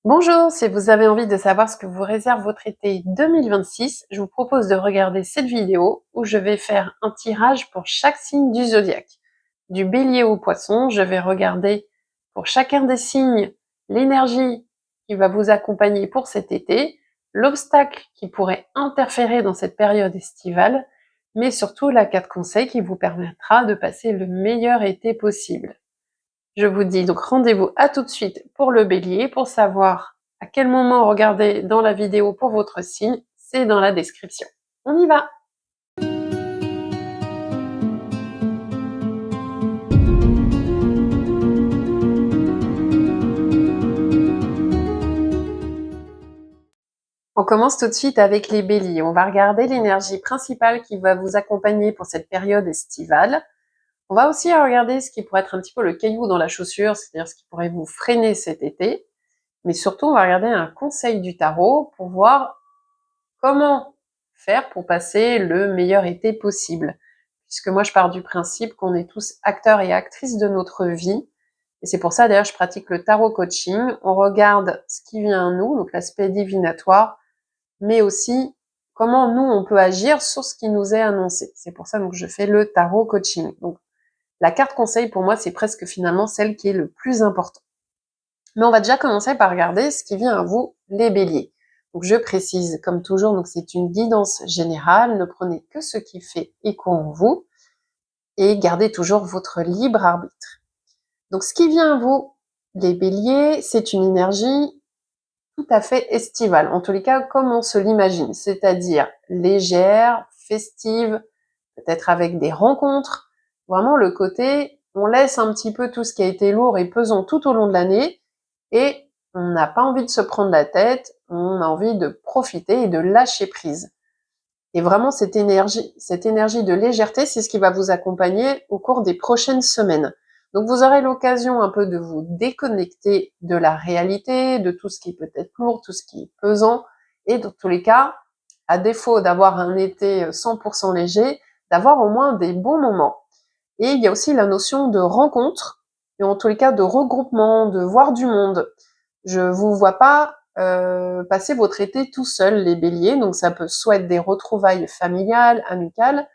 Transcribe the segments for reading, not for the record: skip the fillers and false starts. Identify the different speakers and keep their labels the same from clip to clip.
Speaker 1: Bonjour, si vous avez envie de savoir ce que vous réserve votre été 2026, je vous propose de regarder cette vidéo où je vais faire un tirage pour chaque signe du zodiaque. Du bélier au poisson, je vais regarder pour chacun des signes l'énergie qui va vous accompagner pour cet été, l'obstacle qui pourrait interférer dans cette période estivale, mais surtout la carte conseil qui vous permettra de passer le meilleur été possible. Je vous dis donc rendez-vous à tout de suite pour le bélier. Pour savoir à quel moment regarder dans la vidéo pour votre signe, c'est dans la description. On y va! On commence tout de suite avec les béliers. On va regarder l'énergie principale qui va vous accompagner pour cette période estivale. On va aussi regarder ce qui pourrait être un petit peu le caillou dans la chaussure, c'est-à-dire ce qui pourrait vous freiner cet été. Mais surtout, on va regarder un conseil du tarot pour voir comment faire pour passer le meilleur été possible. Puisque moi, je pars du principe qu'on est tous acteurs et actrices de notre vie. Et c'est pour ça, d'ailleurs, je pratique le tarot coaching. On regarde ce qui vient à nous, donc l'aspect divinatoire, mais aussi comment nous, on peut agir sur ce qui nous est annoncé. C'est pour ça que je fais le tarot coaching. Donc, la carte conseil, pour moi, c'est presque finalement celle qui est le plus important. Mais on va déjà commencer par regarder ce qui vient à vous, les béliers. Donc je précise, comme toujours, donc c'est une guidance générale, ne prenez que ce qui fait écho en vous, et gardez toujours votre libre arbitre. Donc ce qui vient à vous, les béliers, c'est une énergie tout à fait estivale, en tous les cas comme on se l'imagine, c'est-à-dire légère, festive, peut-être avec des rencontres, vraiment le côté, on laisse un petit peu tout ce qui a été lourd et pesant tout au long de l'année, et on n'a pas envie de se prendre la tête, on a envie de profiter et de lâcher prise. Et vraiment cette énergie de légèreté, c'est ce qui va vous accompagner au cours des prochaines semaines. Donc vous aurez l'occasion un peu de vous déconnecter de la réalité, de tout ce qui est peut-être lourd, tout ce qui est pesant, et dans tous les cas, à défaut d'avoir un été 100% léger, d'avoir au moins des bons moments. Et il y a aussi la notion de rencontre, et en tous les cas de regroupement, de voir du monde. Je vous vois pas passer votre été tout seul, les béliers, donc ça peut soit être des retrouvailles familiales, amicales,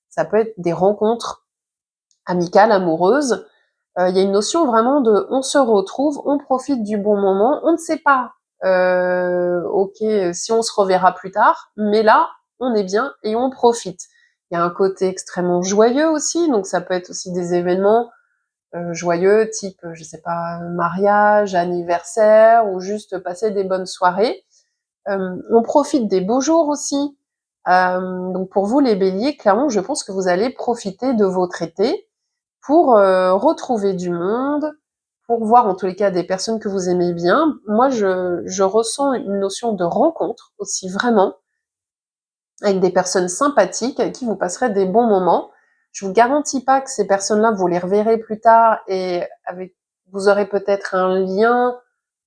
Speaker 1: ça peut être des rencontres amicales, amoureuses. Il y a une notion vraiment de on se retrouve, on profite du bon moment, on ne sait pas ok si on se reverra plus tard, mais là on est bien et on profite. Il y a un côté extrêmement joyeux aussi, donc ça peut être aussi des événements joyeux, type, je sais pas, mariage, anniversaire, ou juste passer des bonnes soirées. On profite des beaux jours aussi. Donc pour vous les béliers, clairement, je pense que vous allez profiter de votre été pour retrouver du monde, pour voir en tous les cas des personnes que vous aimez bien. Moi, je ressens une notion de rencontre aussi, vraiment, avec des personnes sympathiques avec qui vous passerez des bons moments. Je vous garantis pas que ces personnes-là, vous les reverrez plus tard et avec, vous aurez peut-être un lien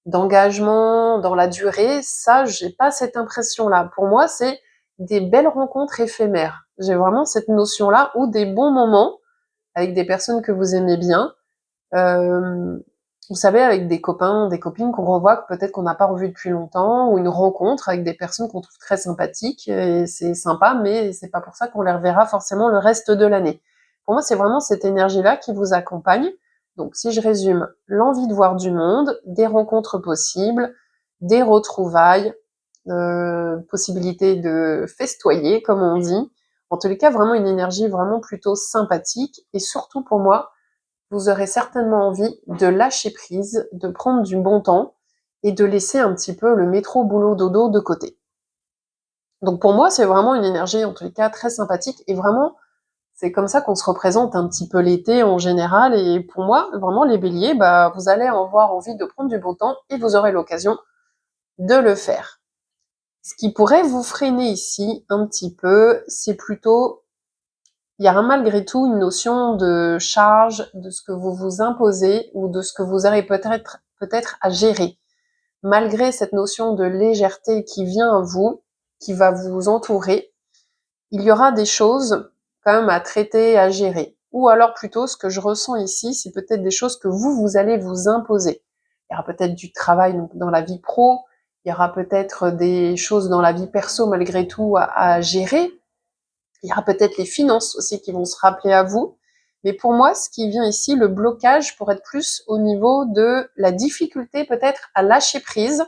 Speaker 1: d'engagement dans la durée. Ça, j'ai pas cette impression-là. Pour moi, c'est des belles rencontres éphémères. J'ai vraiment cette notion-là, ou des bons moments avec des personnes que vous aimez bien. Euh, vous savez, avec des copains, des copines qu'on revoit, que peut-être qu'on n'a pas revu depuis longtemps, ou une rencontre avec des personnes qu'on trouve très sympathiques, et c'est sympa, mais c'est pas pour ça qu'on les reverra forcément le reste de l'année. Pour moi, c'est vraiment cette énergie-là qui vous accompagne. Donc, si je résume, l'envie de voir du monde, des rencontres possibles, des retrouvailles, possibilité de festoyer, comme on dit. En tous les cas, vraiment une énergie vraiment plutôt sympathique, et surtout pour moi, vous aurez certainement envie de lâcher prise, de prendre du bon temps et de laisser un petit peu le métro boulot dodo de côté. Donc pour moi, c'est vraiment une énergie, en tous les cas, très sympathique, et vraiment, c'est comme ça qu'on se représente un petit peu l'été en général. Et pour moi, vraiment, les béliers, bah, vous allez avoir envie de prendre du bon temps et vous aurez l'occasion de le faire. Ce qui pourrait vous freiner ici un petit peu, c'est plutôt, il y a malgré tout une notion de charge, de ce que vous vous imposez ou de ce que vous aurez peut-être à gérer. Malgré cette notion de légèreté qui vient à vous, qui va vous entourer, il y aura des choses quand même à traiter, à gérer. Ou alors plutôt, ce que je ressens ici, c'est peut-être des choses que vous allez vous imposer. Il y aura peut-être du travail donc, dans la vie pro, il y aura peut-être des choses dans la vie perso malgré tout à gérer. Il y aura peut-être les finances aussi qui vont se rappeler à vous. Mais pour moi, ce qui vient ici, le blocage pourrait être plus au niveau de la difficulté peut-être à lâcher prise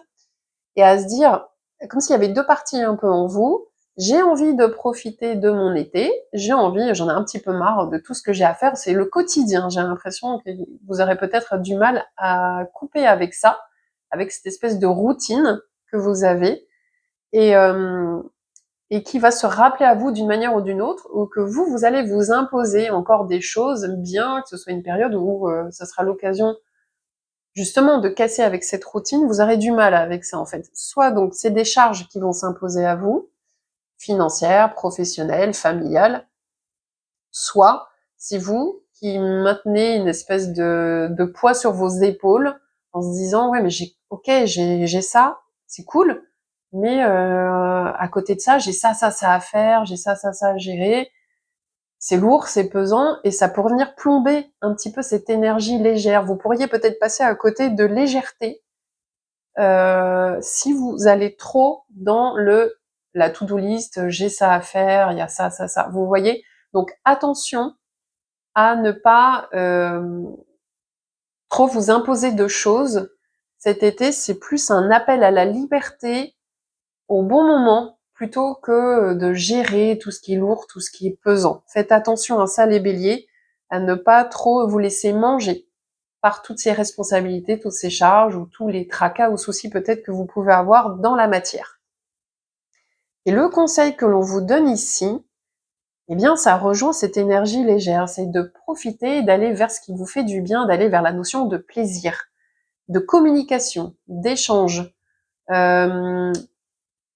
Speaker 1: et à se dire, comme s'il y avait deux parties un peu en vous. J'ai envie de profiter de mon été, j'en ai un petit peu marre de tout ce que j'ai à faire, c'est le quotidien. J'ai l'impression que vous aurez peut-être du mal à couper avec ça, avec cette espèce de routine que vous avez. Et, et qui va se rappeler à vous d'une manière ou d'une autre, ou que vous allez vous imposer encore des choses, bien que ce soit une période où ça sera l'occasion justement de casser avec cette routine, vous aurez du mal avec ça en fait. Soit donc c'est des charges qui vont s'imposer à vous, financières, professionnelles, familiales, soit c'est vous qui maintenez une espèce de poids sur vos épaules en se disant ouais mais j'ai ça, c'est cool, mais à côté de ça j'ai ça à faire, j'ai ça à gérer, c'est lourd, c'est pesant et ça peut venir plomber un petit peu cette énergie légère. Vous pourriez peut-être passer à côté de légèreté si vous allez trop dans la to-do list, j'ai ça à faire, il y a ça. Vous voyez? Donc attention à ne pas trop vous imposer de choses. Cet été, c'est plus un appel à la liberté au bon moment plutôt que de gérer tout ce qui est lourd, tout ce qui est pesant. Faites attention à ça les béliers, à ne pas trop vous laisser manger par toutes ces responsabilités, toutes ces charges ou tous les tracas ou soucis peut-être que vous pouvez avoir dans la matière. Et le conseil que l'on vous donne ici, eh bien, ça rejoint cette énergie légère, c'est de profiter, d'aller vers ce qui vous fait du bien, d'aller vers la notion de plaisir, de communication, d'échange.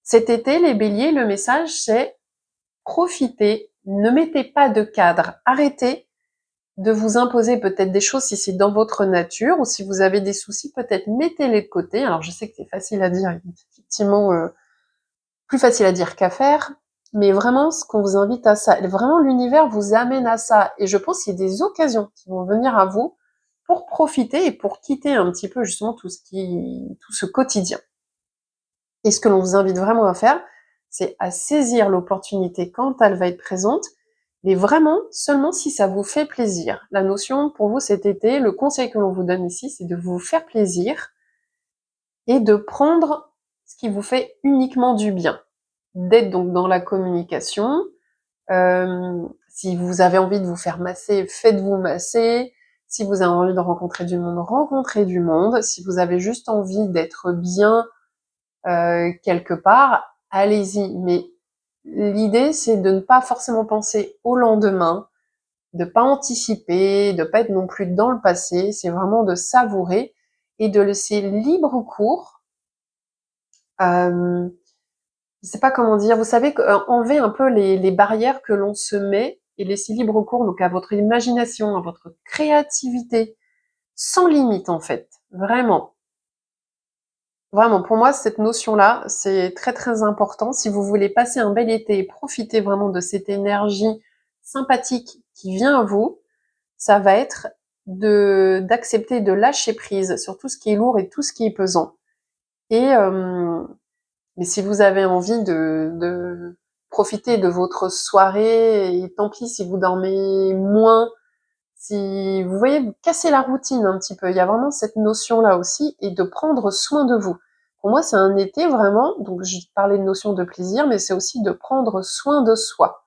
Speaker 1: Cet été, les béliers, le message, c'est profitez, ne mettez pas de cadre, arrêtez de vous imposer peut-être des choses si c'est dans votre nature, ou si vous avez des soucis, peut-être mettez-les de côté. Alors je sais que c'est facile à dire, effectivement, plus facile à dire qu'à faire, mais vraiment ce qu'on vous invite à ça, vraiment l'univers vous amène à ça, et je pense qu'il y a des occasions qui vont venir à vous pour profiter et pour quitter un petit peu justement tout ce quotidien. Et ce que l'on vous invite vraiment à faire, c'est à saisir l'opportunité quand elle va être présente, mais vraiment seulement si ça vous fait plaisir. La notion pour vous cet été, le conseil que l'on vous donne ici, c'est de vous faire plaisir et de prendre ce qui vous fait uniquement du bien. D'être donc dans la communication. Si vous avez envie de vous faire masser, faites-vous masser. Si vous avez envie de rencontrer du monde, rencontrez du monde. Si vous avez juste envie d'être bien quelque part, allez-y. Mais l'idée, c'est de ne pas forcément penser au lendemain, de pas anticiper, de pas être non plus dans le passé. C'est vraiment de savourer et de laisser libre cours. Je sais pas comment dire. Vous savez, enlever un peu les barrières que l'on se met et laisser libre cours donc à votre imagination, à votre créativité, sans limite en fait. Vraiment. Vraiment, pour moi, cette notion-là, c'est très très important. Si vous voulez passer un bel été et profiter vraiment de cette énergie sympathique qui vient à vous, ça va être d'accepter de lâcher prise sur tout ce qui est lourd et tout ce qui est pesant. Et mais si vous avez envie de profiter de votre soirée, et tant pis si vous dormez moins, si vous voyez, vous cassez la routine un petit peu. Il y a vraiment cette notion-là aussi, et de prendre soin de vous. Pour moi, c'est un été vraiment, donc je parlais de notion de plaisir, mais c'est aussi de prendre soin de soi.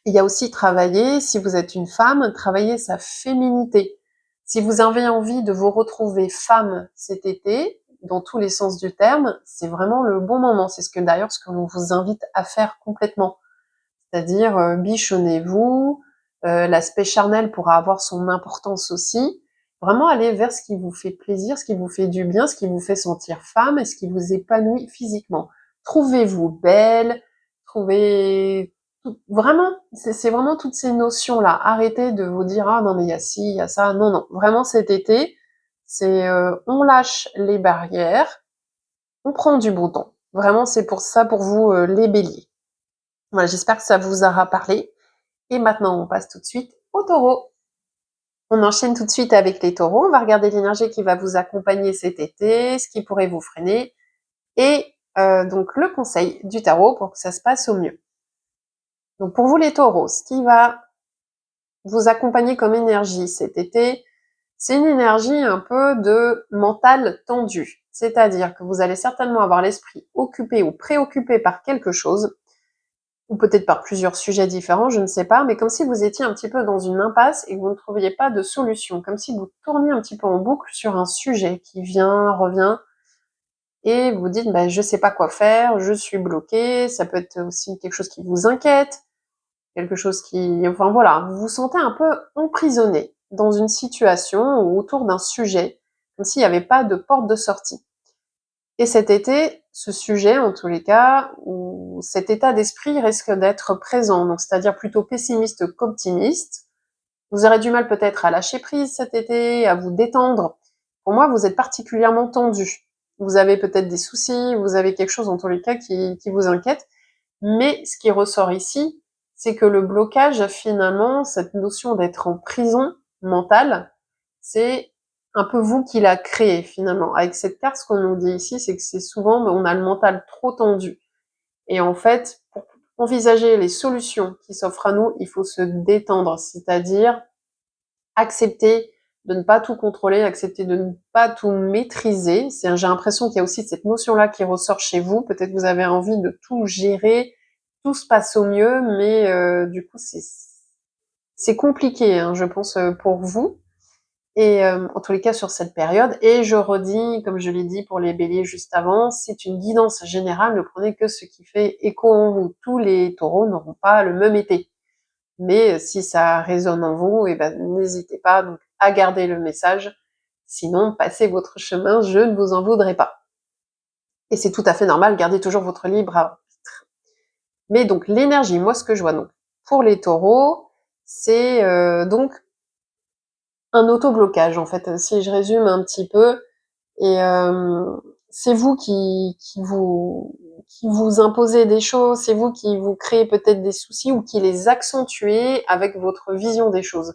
Speaker 1: Il y a aussi travailler, si vous êtes une femme, travailler sa féminité. Si vous avez envie de vous retrouver femme cet été, dans tous les sens du terme, c'est vraiment le bon moment. C'est ce que l'on vous invite à faire complètement. C'est-à-dire, bichonnez-vous, l'aspect charnel pourra avoir son importance aussi. Vraiment aller vers ce qui vous fait plaisir, ce qui vous fait du bien, ce qui vous fait sentir femme et ce qui vous épanouit physiquement. Trouvez-vous belle, trouvez vraiment, c'est vraiment toutes ces notions-là. Arrêtez de vous dire ah non mais il y a ci, il y a ça. Non non, vraiment cet été, c'est on lâche les barrières, on prend du beau temps. Vraiment, c'est pour ça pour vous les béliers. Voilà, j'espère que ça vous aura parlé. Et maintenant, on passe tout de suite au taureau. On enchaîne tout de suite avec les taureaux. On va regarder l'énergie qui va vous accompagner cet été, ce qui pourrait vous freiner, et donc le conseil du tarot pour que ça se passe au mieux. Donc pour vous les taureaux, ce qui va vous accompagner comme énergie cet été, c'est une énergie un peu de mental tendu. C'est-à-dire que vous allez certainement avoir l'esprit occupé ou préoccupé par quelque chose, ou peut-être par plusieurs sujets différents, je ne sais pas, mais comme si vous étiez un petit peu dans une impasse et que vous ne trouviez pas de solution, comme si vous tourniez un petit peu en boucle sur un sujet qui vient, revient, et vous dites, bah, je sais pas quoi faire, je suis bloqué, ça peut être aussi quelque chose qui vous inquiète, quelque chose qui, enfin voilà, vous vous sentez un peu emprisonné dans une situation ou autour d'un sujet, comme s'il n'y avait pas de porte de sortie. Et cet été, ce sujet, en tous les cas, ou cet état d'esprit risque d'être présent, donc c'est-à-dire plutôt pessimiste qu'optimiste. Vous aurez du mal peut-être à lâcher prise cet été, à vous détendre. Pour moi, vous êtes particulièrement tendu. Vous avez peut-être des soucis, vous avez quelque chose en tous les cas qui vous inquiète. Mais ce qui ressort ici, c'est que le blocage, finalement, cette notion d'être en prison mentale, c'est un peu vous qui l'a créé, finalement. Avec cette carte, ce qu'on nous dit ici, c'est que c'est souvent, on a le mental trop tendu. Et en fait, pour envisager les solutions qui s'offrent à nous, il faut se détendre, c'est-à-dire accepter de ne pas tout contrôler, accepter de ne pas tout maîtriser. J'ai l'impression qu'il y a aussi cette notion-là qui ressort chez vous. Peut-être que vous avez envie de tout gérer, tout se passe au mieux, mais du coup, c'est compliqué, hein, je pense, pour vous. Et en tous les cas, sur cette période. Et je redis, comme je l'ai dit pour les béliers juste avant, c'est une guidance générale. Ne prenez que ce qui fait écho en vous. Tous les taureaux n'auront pas le même été. Mais si ça résonne en vous, eh ben, n'hésitez pas donc à garder le message. Sinon, passez votre chemin, je ne vous en voudrais pas. Et c'est tout à fait normal, gardez toujours votre libre arbitre. Mais donc l'énergie, moi ce que je vois donc pour les taureaux, c'est donc un auto-blocage en fait, si je résume un petit peu. Et c'est vous qui vous imposez des choses, c'est vous qui vous créez peut-être des soucis ou qui les accentuez avec votre vision des choses.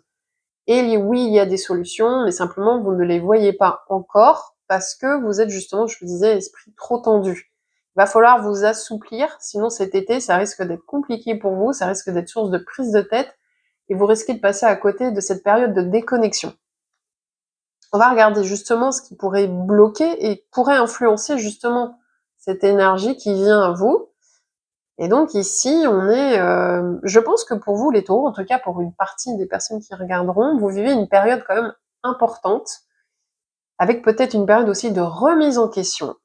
Speaker 1: Et oui, il y a des solutions, mais simplement, vous ne les voyez pas encore parce que vous êtes justement, je vous disais, esprit trop tendu. Il va falloir vous assouplir, sinon cet été, ça risque d'être compliqué pour vous, ça risque d'être source de prise de tête et vous risquez de passer à côté de cette période de déconnexion. On va regarder justement ce qui pourrait bloquer et pourrait influencer justement cette énergie qui vient à vous. Et donc ici, on est, je pense que pour vous les taureaux, en tout cas pour une partie des personnes qui regarderont, vous vivez une période quand même importante, avec peut-être une période aussi de remise en question.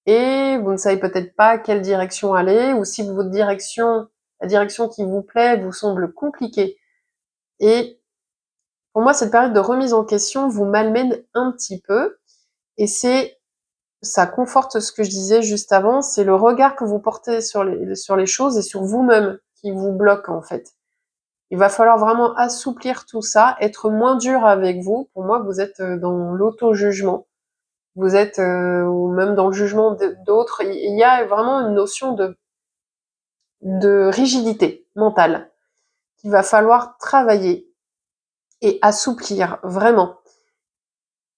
Speaker 1: Et vous ne savez peut-être pas quelle direction aller, ou si votre direction, la direction qui vous plaît, vous semble compliquée. Et pour moi, cette période de remise en question vous malmène un petit peu, et ça conforte ce que je disais juste avant, c'est le regard que vous portez sur les choses et sur vous-même qui vous bloque en fait. Il va falloir vraiment assouplir tout ça, être moins dur avec vous. Pour moi, vous êtes dans l'auto-jugement. Vous êtes ou même dans le jugement d'autres. Il y a vraiment une notion de rigidité mentale qu'il va falloir travailler et assouplir vraiment.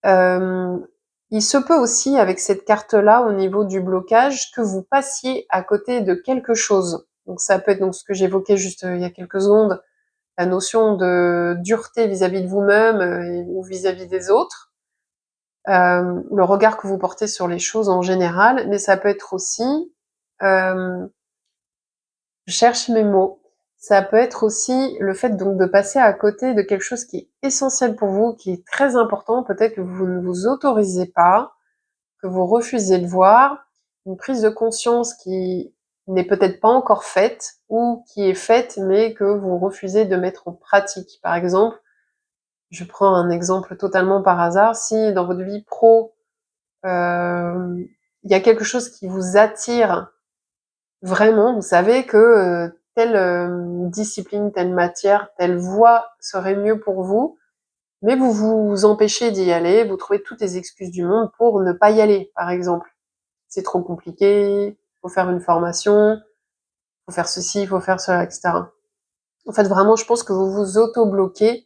Speaker 1: Il se peut aussi, avec cette carte-là, au niveau du blocage, que vous passiez à côté de quelque chose. Donc ça peut être donc ce que j'évoquais juste il y a quelques secondes, la notion de dureté vis-à-vis de vous-même ou vis-à-vis des autres, le regard que vous portez sur les choses en général, mais ça peut être aussi, euh, je cherche mes mots, ça peut être aussi le fait donc de passer à côté de quelque chose qui est essentiel pour vous, qui est très important, peut-être que vous ne vous autorisez pas, que vous refusez de voir, une prise de conscience qui n'est peut-être pas encore faite, ou qui est faite mais que vous refusez de mettre en pratique. Par exemple, je prends un exemple totalement par hasard, si dans votre vie pro, il y a quelque chose qui vous attire vraiment, vous savez que telle discipline, telle matière, telle voie serait mieux pour vous, mais vous vous empêchez d'y aller, vous trouvez toutes les excuses du monde pour ne pas y aller, par exemple. C'est trop compliqué, faut faire une formation, faut faire ceci, faut faire cela, etc. En fait, vraiment, je pense que vous vous auto-bloquez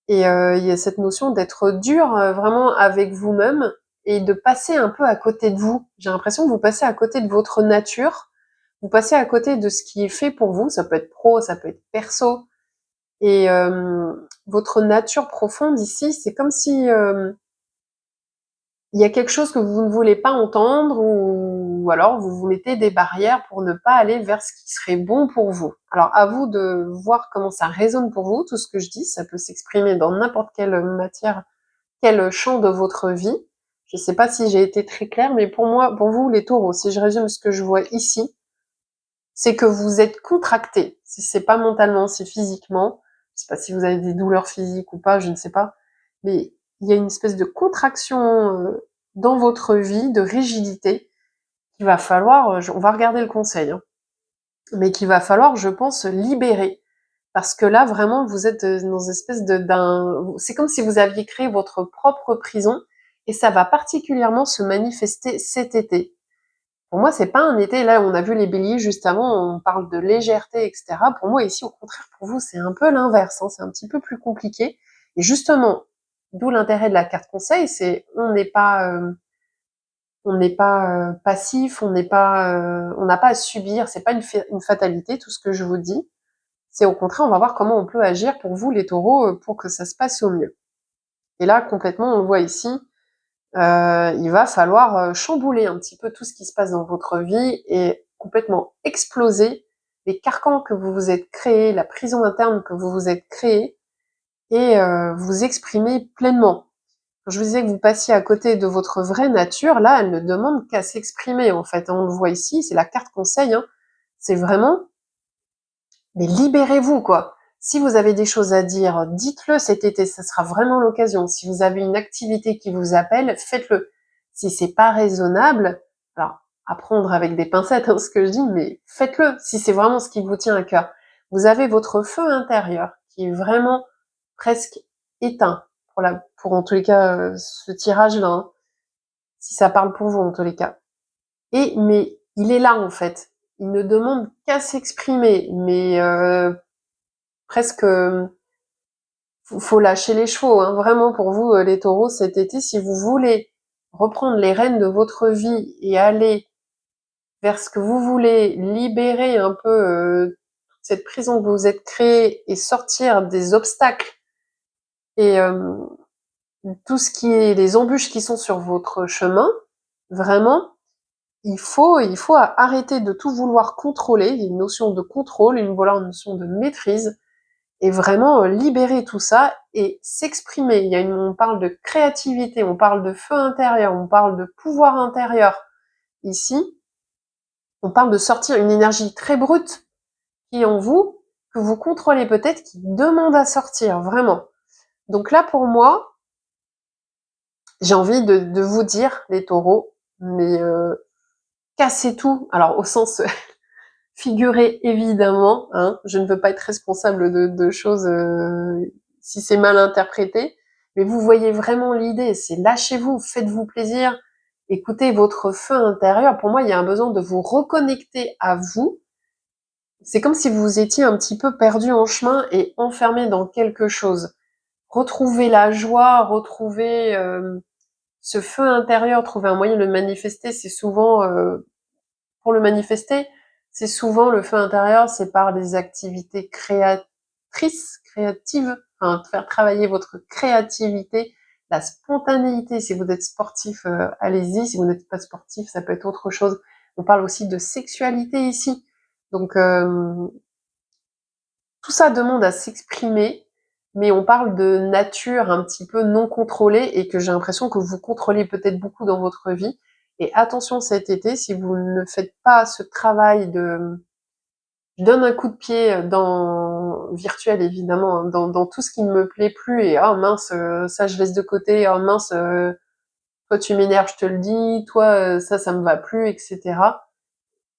Speaker 1: Et il y a cette notion d'être dur vraiment avec vous-même et de passer un peu à côté de vous. J'ai l'impression que vous passez à côté de votre nature, vous passez à côté de ce qui est fait pour vous, ça peut être pro, ça peut être perso. Et votre nature profonde ici, c'est comme si il y a quelque chose que vous ne voulez pas entendre ou alors vous vous mettez des barrières pour ne pas aller vers ce qui serait bon pour vous. Alors à vous de voir comment ça résonne pour vous, tout ce que je dis, ça peut s'exprimer dans n'importe quelle matière, quel champ de votre vie. Je sais pas si j'ai été très claire, mais pour moi, pour vous les taureaux, si je résume ce que je vois ici, c'est que vous êtes contracté. Si c'est pas mentalement, c'est physiquement. Je sais pas si vous avez des douleurs physiques ou pas, je ne sais pas. Mais il y a une espèce de contraction dans votre vie, de rigidité, qu'il va falloir, on va regarder le conseil, hein, mais qu'il va falloir, je pense, libérer. Parce que là, vraiment, vous êtes dans une espèce c'est comme si vous aviez créé votre propre prison, et ça va particulièrement se manifester cet été. Pour moi, c'est pas un été, là, on a vu les béliers juste avant, on parle de légèreté, etc. Pour moi, ici, au contraire, pour vous, c'est un peu l'inverse, hein, c'est un petit peu plus compliqué. Et justement, d'où l'intérêt de la carte conseil, c'est on n'est pas passif, on n'a pas à subir, c'est pas une fatalité, tout ce que je vous dis. C'est au contraire, on va voir comment on peut agir pour vous, les taureaux, pour que ça se passe au mieux. Et là, complètement, on le voit ici, il va falloir chambouler un petit peu tout ce qui se passe dans votre vie et complètement exploser les carcans que vous vous êtes créés, la prison interne que vous vous êtes créée, et vous exprimer pleinement. Quand je vous disais que vous passiez à côté de votre vraie nature, là, elle ne demande qu'à s'exprimer, en fait. On le voit ici, c'est la carte conseil, hein. C'est vraiment, mais libérez-vous, quoi. Si vous avez des choses à dire, dites-le cet été, ça sera vraiment l'occasion. Si vous avez une activité qui vous appelle, faites-le. Si c'est pas raisonnable, alors, à prendre avec des pincettes, hein, ce que je dis, mais faites-le, si c'est vraiment ce qui vous tient à cœur. Vous avez votre feu intérieur, qui est vraiment presque éteint, pour en tous les cas, ce tirage-là, hein, si ça parle pour vous, en tous les cas. Mais il est là, en fait. Il ne demande qu'à s'exprimer, mais presque, faut lâcher les chevaux, hein. Vraiment pour vous, les taureaux, cet été, si vous voulez reprendre les rênes de votre vie et aller vers ce que vous voulez, libérer un peu cette prison que vous vous êtes créée et sortir des obstacles et tout ce qui est les embûches qui sont sur votre chemin, vraiment, il faut arrêter de tout vouloir contrôler. Il y a une notion de contrôle, une notion de maîtrise, et vraiment libérer tout ça et s'exprimer. On parle de créativité, on parle de feu intérieur, on parle de pouvoir intérieur. Ici, on parle de sortir une énergie très brute qui est en vous, que vous contrôlez peut-être, qui demande à sortir, vraiment. Donc là, pour moi, j'ai envie de vous dire, les taureaux, mais cassez tout. Alors, au sens figuré, évidemment, hein, je ne veux pas être responsable de choses si c'est mal interprété, mais vous voyez vraiment l'idée, c'est lâchez-vous, faites-vous plaisir, écoutez votre feu intérieur. Pour moi, il y a un besoin de vous reconnecter à vous. C'est comme si vous étiez un petit peu perdu en chemin et enfermé dans quelque chose. Retrouver la joie, retrouver ce feu intérieur, trouver un moyen de le manifester, c'est souvent pour le manifester, c'est souvent le feu intérieur, c'est par des activités créatrices, créatives, enfin, faire travailler votre créativité, la spontanéité. Si vous êtes sportif, allez-y. Si vous n'êtes pas sportif, ça peut être autre chose. On parle aussi de sexualité ici. Donc, tout ça demande à s'exprimer, mais on parle de nature un petit peu non contrôlée et que j'ai l'impression que vous contrôlez peut-être beaucoup dans votre vie. Et attention cet été, si vous ne faites pas ce travail de je donne un coup de pied dans virtuel évidemment, hein, dans tout ce qui ne me plaît plus et oh mince, ça je laisse de côté, oh mince, toi tu m'énerves, je te le dis, toi ça me va plus, etc.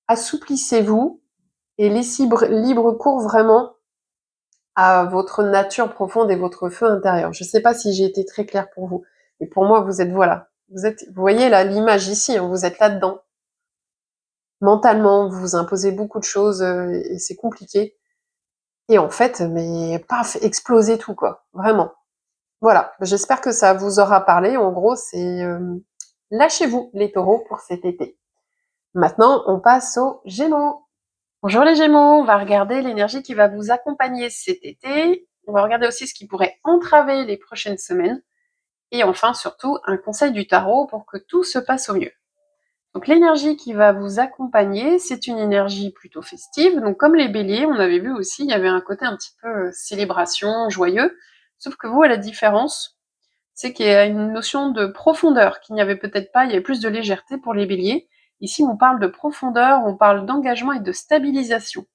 Speaker 1: Assouplissez-vous et laissez libre cours vraiment à votre nature profonde et votre feu intérieur. Je sais pas si j'ai été très claire pour vous, mais pour moi vous êtes voilà, vous voyez là l'image ici, hein, vous êtes là-dedans. Mentalement, vous vous imposez beaucoup de choses et c'est compliqué. Et en fait, mais paf, exploser tout quoi, vraiment. Voilà, j'espère que ça vous aura parlé. En gros, c'est lâchez-vous les taureaux pour cet été. Maintenant, on passe aux Gémeaux. Bonjour les Gémeaux, on va regarder l'énergie qui va vous accompagner cet été. On va regarder aussi ce qui pourrait entraver les prochaines semaines. Et enfin, surtout, un conseil du tarot pour que tout se passe au mieux. Donc l'énergie qui va vous accompagner, c'est une énergie plutôt festive. Donc comme les béliers, on avait vu aussi, il y avait un côté un petit peu célébration, joyeux. Sauf que vous, à la différence, c'est qu'il y a une notion de profondeur qu'il n'y avait peut-être pas, il y avait plus de légèreté pour les béliers. Ici, on parle de profondeur, on parle d'engagement et de stabilisation.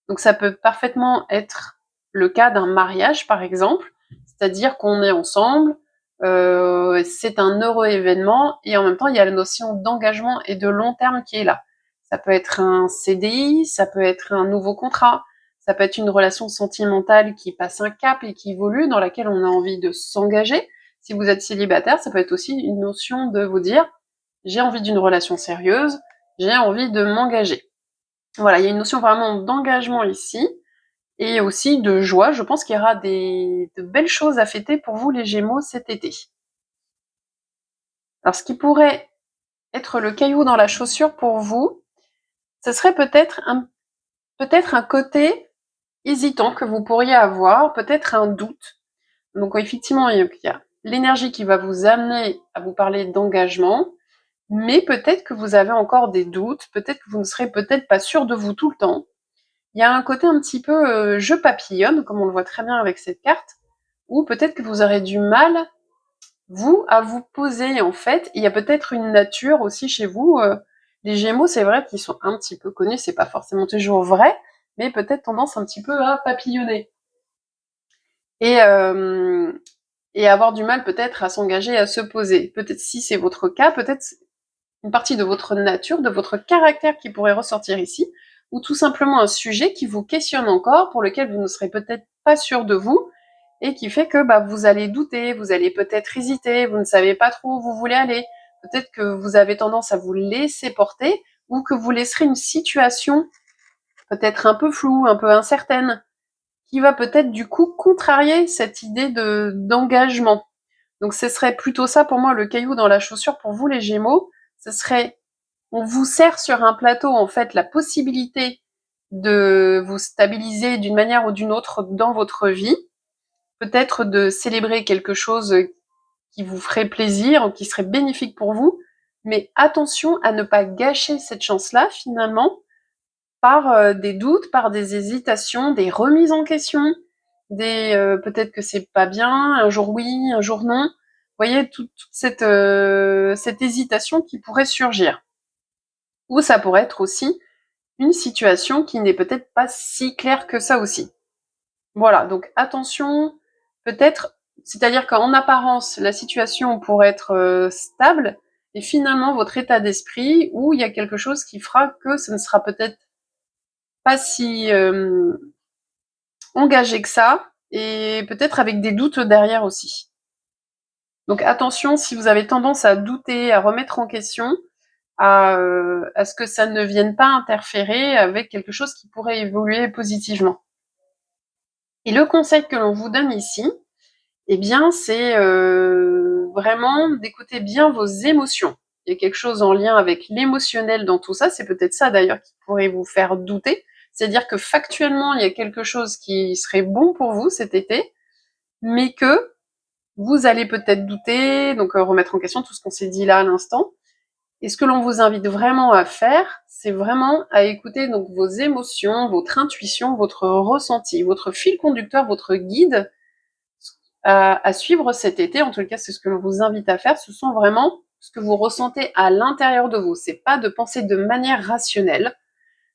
Speaker 1: Donc ça peut parfaitement être le cas d'un mariage, par exemple, c'est-à-dire qu'on est ensemble, c'est un heureux événement, et en même temps, il y a la notion d'engagement et de long terme qui est là. Ça peut être un CDI, ça peut être un nouveau contrat, ça peut être une relation sentimentale qui passe un cap et qui évolue, dans laquelle on a envie de s'engager. Si vous êtes célibataire, ça peut être aussi une notion de vous dire, j'ai envie d'une relation sérieuse, j'ai envie de m'engager. Voilà, il y a une notion vraiment d'engagement ici, et aussi de joie. Je pense qu'il y aura de belles choses à fêter pour vous les Gémeaux cet été. Alors ce qui pourrait être le caillou dans la chaussure pour vous, ce serait peut-être un côté hésitant que vous pourriez avoir, peut-être un doute. Donc effectivement, il y a l'énergie qui va vous amener à vous parler d'engagement, mais peut-être que vous avez encore des doutes, peut-être que vous ne serez peut-être pas sûr de vous tout le temps. Il y a un côté un petit peu jeu papillonne, comme on le voit très bien avec cette carte, ou peut-être que vous aurez du mal, vous, à vous poser en fait. Il y a peut-être une nature aussi chez vous. Les Gémeaux, c'est vrai qu'ils sont un petit peu connus, c'est pas forcément toujours vrai, mais peut-être tendance un petit peu à papillonner. Et, euh, et avoir du mal peut-être à s'engager, à se poser. Peut-être si c'est votre cas, peut-être une partie de votre nature, de votre caractère qui pourrait ressortir ici, ou tout simplement un sujet qui vous questionne encore, pour lequel vous ne serez peut-être pas sûr de vous, et qui fait que vous allez douter, vous allez peut-être hésiter, vous ne savez pas trop où vous voulez aller. Peut-être que vous avez tendance à vous laisser porter, ou que vous laisserez une situation peut-être un peu floue, un peu incertaine, qui va peut-être du coup contrarier cette idée d'engagement. Donc ce serait plutôt ça pour moi le caillou dans la chaussure pour vous les Gémeaux. Ce serait, on vous sert sur un plateau en fait la possibilité de vous stabiliser d'une manière ou d'une autre dans votre vie, peut-être de célébrer quelque chose qui vous ferait plaisir, qui serait bénéfique pour vous, mais attention à ne pas gâcher cette chance-là finalement par des doutes, par des hésitations, des remises en question, peut-être que c'est pas bien, un jour oui, un jour non. Vous voyez toute cette hésitation qui pourrait surgir. Ou ça pourrait être aussi une situation qui n'est peut-être pas si claire que ça aussi. Voilà, donc attention, peut-être, c'est-à-dire qu'en apparence, la situation pourrait être stable, et finalement votre état d'esprit, où il y a quelque chose qui fera que ce ne sera peut-être pas si engagé que ça, et peut-être avec des doutes derrière aussi. Donc attention, si vous avez tendance à douter, à remettre en question, à ce que ça ne vienne pas interférer avec quelque chose qui pourrait évoluer positivement. Et le conseil que l'on vous donne ici, eh bien, c'est vraiment d'écouter bien vos émotions. Il y a quelque chose en lien avec l'émotionnel dans tout ça, c'est peut-être ça d'ailleurs qui pourrait vous faire douter. C'est-à-dire que factuellement, il y a quelque chose qui serait bon pour vous cet été, mais que vous allez peut-être douter, donc remettre en question tout ce qu'on s'est dit là à l'instant. Et ce que l'on vous invite vraiment à faire, c'est vraiment à écouter donc vos émotions, votre intuition, votre ressenti, votre fil conducteur, votre guide à suivre cet été. En tout cas, c'est ce que l'on vous invite à faire. Ce sont vraiment ce que vous ressentez à l'intérieur de vous. C'est pas de penser de manière rationnelle.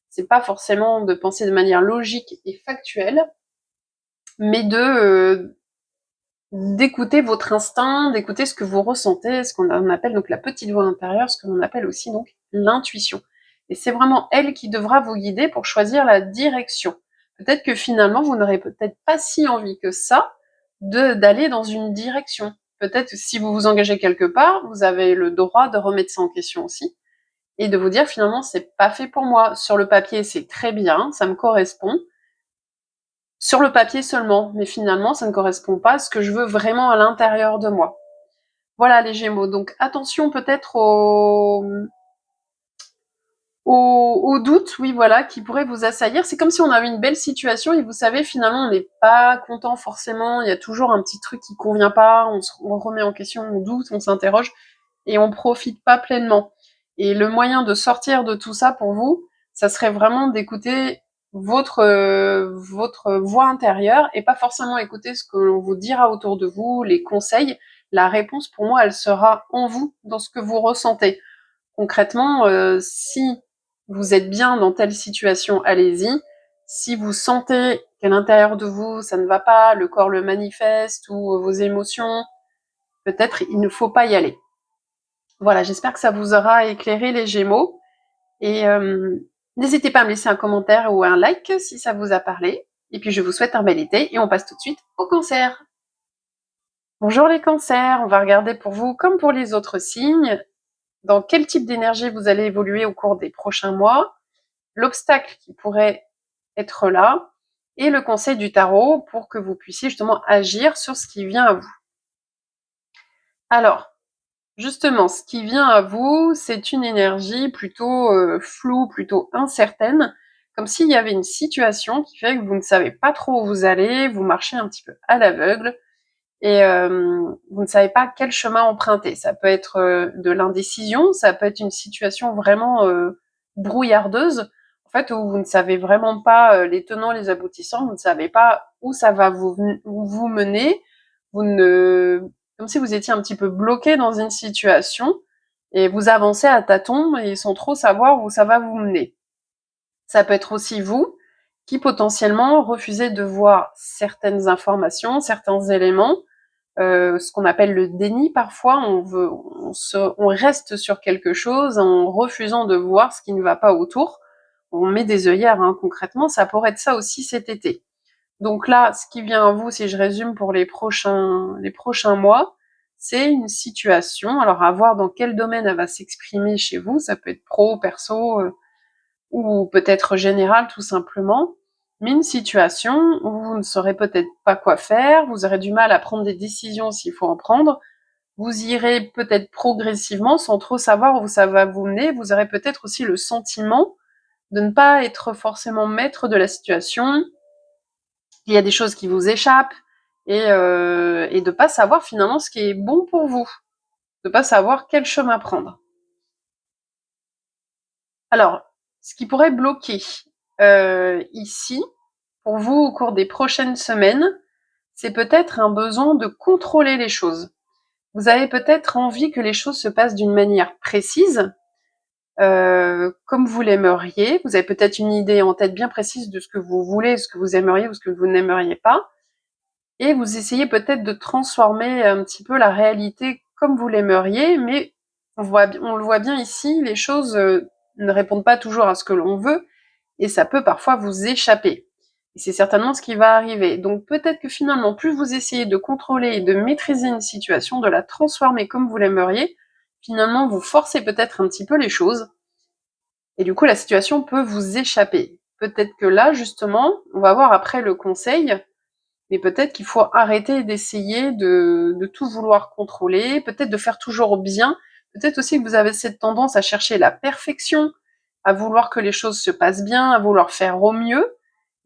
Speaker 1: C'est pas forcément de penser de manière logique et factuelle, mais d'écouter votre instinct, d'écouter ce que vous ressentez, ce qu'on appelle donc la petite voix intérieure, ce que l'on appelle aussi donc l'intuition. Et c'est vraiment elle qui devra vous guider pour choisir la direction. Peut-être que finalement, vous n'aurez peut-être pas si envie que ça d'aller dans une direction. Peut-être si vous vous engagez quelque part, vous avez le droit de remettre ça en question aussi et de vous dire finalement c'est pas fait pour moi. Sur le papier, c'est très bien, ça me correspond, sur le papier seulement, mais finalement, ça ne correspond pas à ce que je veux vraiment à l'intérieur de moi. Voilà les Gémeaux, donc attention peut-être aux doutes, oui, voilà, qui pourraient vous assaillir. C'est comme si on avait une belle situation et vous savez, finalement, on n'est pas content forcément. Il y a toujours un petit truc qui convient pas. On remet en question, on doute, on s'interroge et on profite pas pleinement. Et le moyen de sortir de tout ça pour vous, ça serait vraiment d'écouter votre voix intérieure et pas forcément écouter ce que l'on vous dira autour de vous, les conseils. La réponse, pour moi, elle sera en vous, dans ce que vous ressentez. Concrètement, si vous êtes bien dans telle situation, allez-y. Si vous sentez qu'à l'intérieur de vous, ça ne va pas, le corps le manifeste ou vos émotions, peut-être il ne faut pas y aller. Voilà, j'espère que ça vous aura éclairé les Gémeaux. Et n'hésitez pas à me laisser un commentaire ou un like si ça vous a parlé. Et puis je vous souhaite un bel été et on passe tout de suite au Cancer. Bonjour les Cancers, on va regarder pour vous comme pour les autres signes dans quel type d'énergie vous allez évoluer au cours des prochains mois, l'obstacle qui pourrait être là, et le conseil du tarot pour que vous puissiez justement agir sur ce qui vient à vous. Alors, justement, ce qui vient à vous, c'est une énergie plutôt floue, plutôt incertaine, comme s'il y avait une situation qui fait que vous ne savez pas trop où vous allez, vous marchez un petit peu à l'aveugle, et vous ne savez pas quel chemin emprunter. Ça peut être de l'indécision, ça peut être une situation vraiment brouillardeuse, en fait, où vous ne savez vraiment pas les tenants, les aboutissants, vous ne savez pas où ça va vous mener, vous ne... comme si vous étiez un petit peu bloqué dans une situation, et vous avancez à tâtons et sans trop savoir où ça va vous mener. Ça peut être aussi vous qui potentiellement refusez de voir certaines informations, certains éléments, ce qu'on appelle le déni parfois, on reste sur quelque chose en refusant de voir ce qui ne va pas autour. On met des œillères, hein, concrètement, ça pourrait être ça aussi cet été. Donc là, ce qui vient à vous, si je résume pour les prochains mois, c'est une situation, alors à voir dans quel domaine elle va s'exprimer chez vous, ça peut être pro, perso, ou peut-être général tout simplement, mais une situation où vous ne saurez peut-être pas quoi faire, vous aurez du mal à prendre des décisions s'il faut en prendre, vous irez peut-être progressivement sans trop savoir où ça va vous mener, vous aurez peut-être aussi le sentiment de ne pas être forcément maître de la situation, il y a des choses qui vous échappent, et de pas savoir finalement ce qui est bon pour vous, de pas savoir quel chemin prendre. Alors, ce qui pourrait bloquer ici, pour vous au cours des prochaines semaines, c'est peut-être un besoin de contrôler les choses. Vous avez peut-être envie que les choses se passent d'une manière précise, comme vous l'aimeriez. Vous avez peut-être une idée en tête bien précise de ce que vous voulez, ce que vous aimeriez ou ce que vous n'aimeriez pas. Et vous essayez peut-être de transformer un petit peu la réalité comme vous l'aimeriez, mais on le voit bien ici, les choses ne répondent pas toujours à ce que l'on veut, et ça peut parfois vous échapper. Et c'est certainement ce qui va arriver. Donc peut-être que finalement, plus vous essayez de contrôler et de maîtriser une situation, de la transformer comme vous l'aimeriez, finalement vous forcez peut-être un petit peu les choses, et du coup la situation peut vous échapper. Peut-être que là, justement, on va voir après le conseil, mais peut-être qu'il faut arrêter d'essayer de tout vouloir contrôler, peut-être de faire toujours bien, peut-être aussi que vous avez cette tendance à chercher la perfection, à vouloir que les choses se passent bien, à vouloir faire au mieux,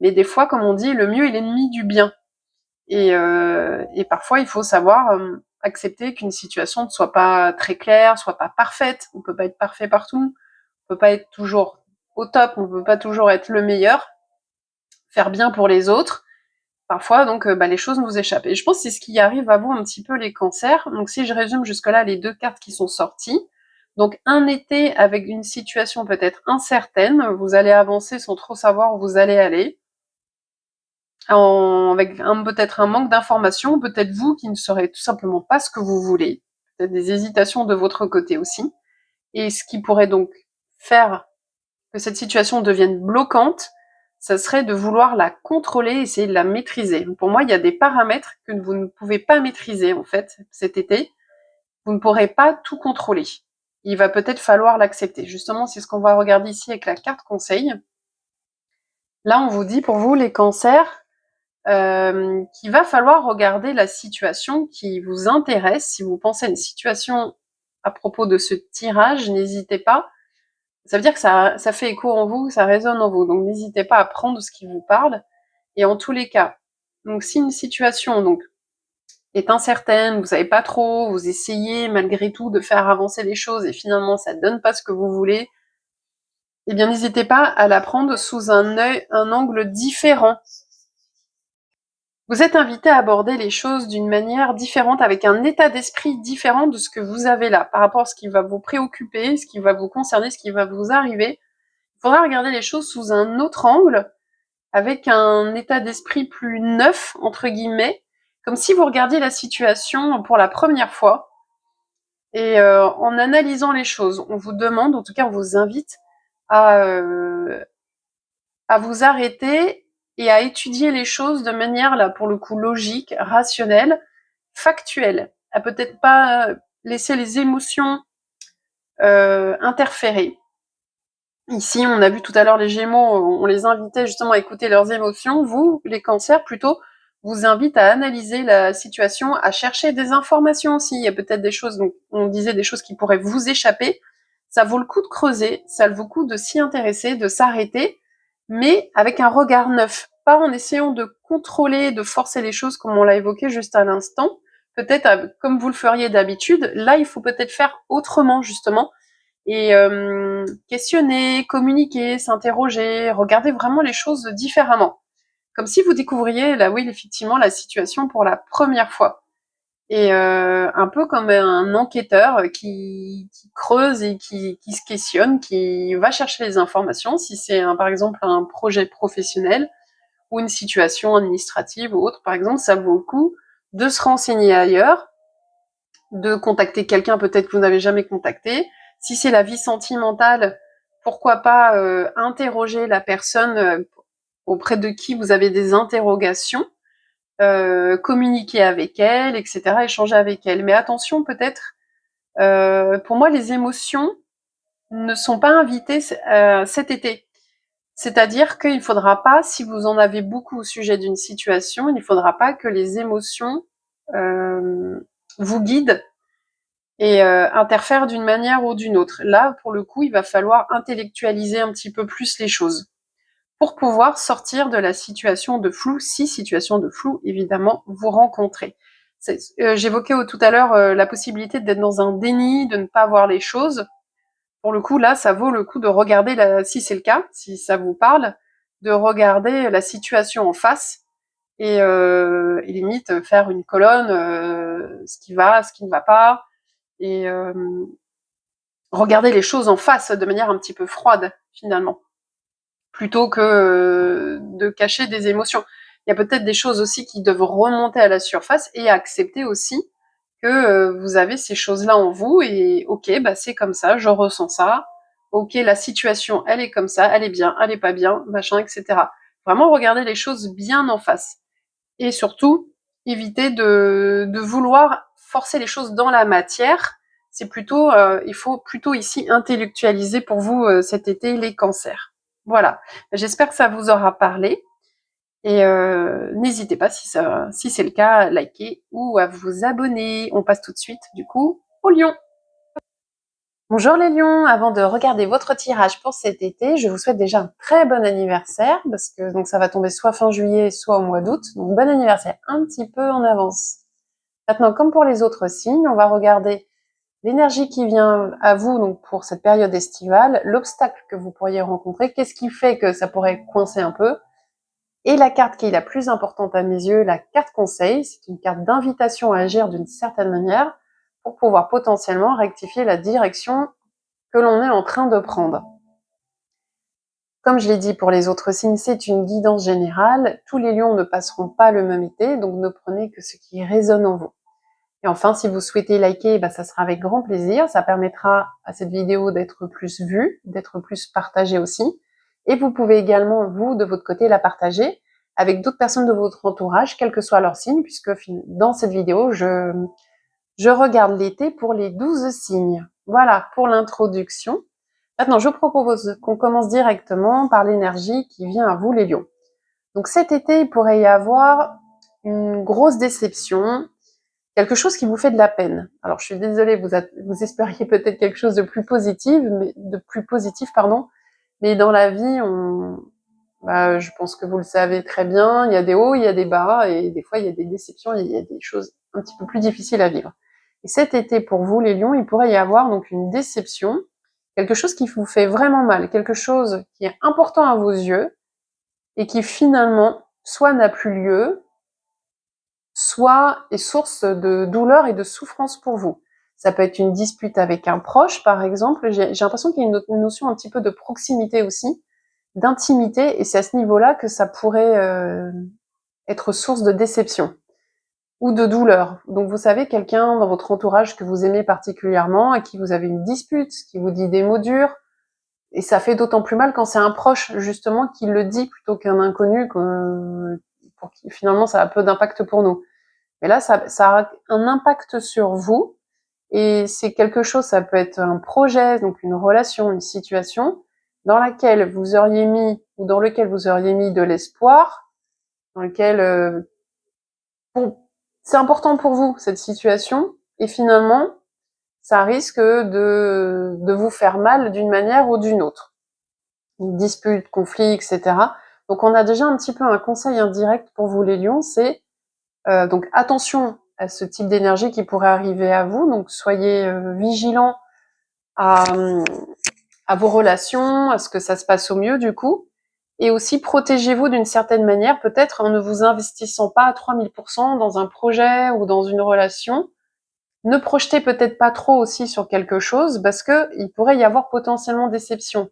Speaker 1: mais des fois, comme on dit, le mieux est l'ennemi du bien. Et parfois, il faut savoir accepter qu'une situation ne soit pas très claire, soit pas parfaite. On peut pas être parfait partout, on peut pas être toujours au top, on peut pas toujours être le meilleur, faire bien pour les autres. Parfois, donc, les choses nous échappent. Et je pense que c'est ce qui arrive à vous un petit peu les cancers. Donc si je résume jusque-là les deux cartes qui sont sorties, donc un été avec une situation peut-être incertaine, vous allez avancer sans trop savoir où vous allez aller, avec peut-être un manque d'informations, peut-être vous qui ne saurez tout simplement pas ce que vous voulez, peut-être des hésitations de votre côté aussi. Et ce qui pourrait donc faire que cette situation devienne bloquante, ça serait de vouloir la contrôler, essayer de la maîtriser. Pour moi, il y a des paramètres que vous ne pouvez pas maîtriser, en fait, cet été. Vous ne pourrez pas tout contrôler. Il va peut-être falloir l'accepter. Justement, c'est ce qu'on va regarder ici avec la carte conseil. Là, on vous dit, pour vous, les cancers, qu'il va falloir regarder la situation qui vous intéresse. Si vous pensez à une situation à propos de ce tirage, n'hésitez pas. Ça veut dire que ça fait écho en vous, ça résonne en vous. Donc n'hésitez pas à prendre ce qui vous parle. Et en tous les cas, donc si une situation donc est incertaine, vous savez pas trop, vous essayez malgré tout de faire avancer les choses et finalement ça donne pas ce que vous voulez, eh bien n'hésitez pas à la prendre sous un angle différent. Vous êtes invité à aborder les choses d'une manière différente, avec un état d'esprit différent de ce que vous avez là, par rapport à ce qui va vous préoccuper, ce qui va vous concerner, ce qui va vous arriver. Il faudra regarder les choses sous un autre angle, avec un état d'esprit plus neuf, entre guillemets, comme si vous regardiez la situation pour la première fois. Et en analysant les choses, on vous demande, en tout cas on vous invite à vous arrêter et à étudier les choses de manière, là, pour le coup, logique, rationnelle, factuelle. À peut-être pas laisser les émotions interférer. Ici, on a vu tout à l'heure les Gémeaux, on les invitait justement à écouter leurs émotions. Vous, les Cancers, plutôt, vous invite à analyser la situation, à chercher des informations aussi. Il y a peut-être des choses, donc on disait des choses qui pourraient vous échapper. Ça vaut le coup de creuser, ça vaut le coup de s'y intéresser, de s'arrêter, mais avec un regard neuf, pas en essayant de contrôler, de forcer les choses comme on l'a évoqué juste à l'instant. Peut-être comme vous le feriez d'habitude, là il faut peut-être faire autrement justement, et questionner, communiquer, s'interroger, regarder vraiment les choses différemment. Comme si vous découvriez, là oui, effectivement, la situation pour la première fois. Et un peu comme un enquêteur qui creuse et qui se questionne, qui va chercher les informations, si c'est par exemple un projet professionnel ou une situation administrative ou autre, par exemple, ça vaut le coup de se renseigner ailleurs, de contacter quelqu'un peut-être que vous n'avez jamais contacté. Si c'est la vie sentimentale, pourquoi pas interroger la personne auprès de qui vous avez des interrogations, communiquer avec elle, etc., échanger avec elle. Mais attention, peut-être, pour moi, les émotions ne sont pas invitées cet été. C'est-à-dire qu'il ne faudra pas, si vous en avez beaucoup au sujet d'une situation, il ne faudra pas que les émotions vous guident et interfèrent d'une manière ou d'une autre. Là, pour le coup, il va falloir intellectualiser un petit peu plus les choses pour pouvoir sortir de la situation de flou, si situation de flou, évidemment, vous rencontrez. J'évoquais tout à l'heure la possibilité d'être dans un déni, de ne pas voir les choses. Pour le coup, là, ça vaut le coup de regarder, si c'est le cas, si ça vous parle, de regarder la situation en face et limite faire une colonne, ce qui va, ce qui ne va pas, et regarder les choses en face de manière un petit peu froide, finalement, plutôt que de cacher des émotions. Il y a peut-être des choses aussi qui doivent remonter à la surface et accepter aussi que vous avez ces choses-là en vous et ok, bah c'est comme ça, je ressens ça. Ok, la situation, elle est comme ça, elle est bien, elle est pas bien, machin, etc. Vraiment regarder les choses bien en face. Et surtout, éviter de vouloir forcer les choses dans la matière. C'est plutôt, il faut plutôt ici intellectualiser pour vous cet été les cancers. Voilà. J'espère que ça vous aura parlé. Et n'hésitez pas, si c'est le cas, à liker ou à vous abonner. On passe tout de suite, du coup, au lion. Bonjour les lions, avant de regarder votre tirage pour cet été, je vous souhaite déjà un très bon anniversaire, parce que donc ça va tomber soit fin juillet, soit au mois d'août. Donc bon anniversaire un petit peu en avance. Maintenant, comme pour les autres signes, on va regarder l'énergie qui vient à vous donc pour cette période estivale, l'obstacle que vous pourriez rencontrer, qu'est-ce qui fait que ça pourrait coincer un peu. Et la carte qui est la plus importante à mes yeux, la carte conseil, c'est une carte d'invitation à agir d'une certaine manière pour pouvoir potentiellement rectifier la direction que l'on est en train de prendre. Comme je l'ai dit pour les autres signes, c'est une guidance générale. Tous les lions ne passeront pas le même été, donc ne prenez que ce qui résonne en vous. Et enfin, si vous souhaitez liker, ça sera avec grand plaisir. Ça permettra à cette vidéo d'être plus vue, d'être plus partagée aussi. Et vous pouvez également, vous, de votre côté, la partager avec d'autres personnes de votre entourage, quel que soit leur signe, puisque dans cette vidéo, je regarde l'été pour les 12 signes. Voilà pour l'introduction. Maintenant, je propose qu'on commence directement par l'énergie qui vient à vous, les lions. Donc cet été, il pourrait y avoir une grosse déception, quelque chose qui vous fait de la peine. Alors je suis désolée, vous espériez peut-être quelque chose de plus positif, pardon, mais dans la vie, je pense que vous le savez très bien, il y a des hauts, il y a des bas, et des fois il y a des déceptions, il y a des choses un petit peu plus difficiles à vivre. Et cet été, pour vous les lions, il pourrait y avoir donc une déception, quelque chose qui vous fait vraiment mal, quelque chose qui est important à vos yeux, et qui finalement, soit n'a plus lieu, soit est source de douleur et de souffrance pour vous. Ça peut être une dispute avec un proche, par exemple. J'ai l'impression qu'il y a une notion un petit peu de proximité aussi, d'intimité, et c'est à ce niveau-là que ça pourrait être source de déception ou de douleur. Donc vous savez, quelqu'un dans votre entourage que vous aimez particulièrement et qui vous avez une dispute, qui vous dit des mots durs, et ça fait d'autant plus mal quand c'est un proche, justement, qui le dit plutôt qu'un inconnu, pour qui finalement ça a peu d'impact pour nous. Mais là, ça a un impact sur vous, et c'est quelque chose, ça peut être un projet, donc une relation, une situation, dans laquelle vous auriez mis, ou dans lequel vous auriez mis de l'espoir, dans lequel c'est important pour vous, cette situation, et finalement, ça risque de vous faire mal d'une manière ou d'une autre. Une dispute, conflit, etc. Donc on a déjà un petit peu un conseil indirect pour vous les lions, c'est donc attention à ce type d'énergie qui pourrait arriver à vous, donc soyez vigilants à, à vos relations, à ce que ça se passe au mieux du coup, et aussi protégez-vous d'une certaine manière, peut-être en ne vous investissant pas à 3000% dans un projet ou dans une relation. Ne projetez peut-être pas trop aussi sur quelque chose, parce que il pourrait y avoir potentiellement déception.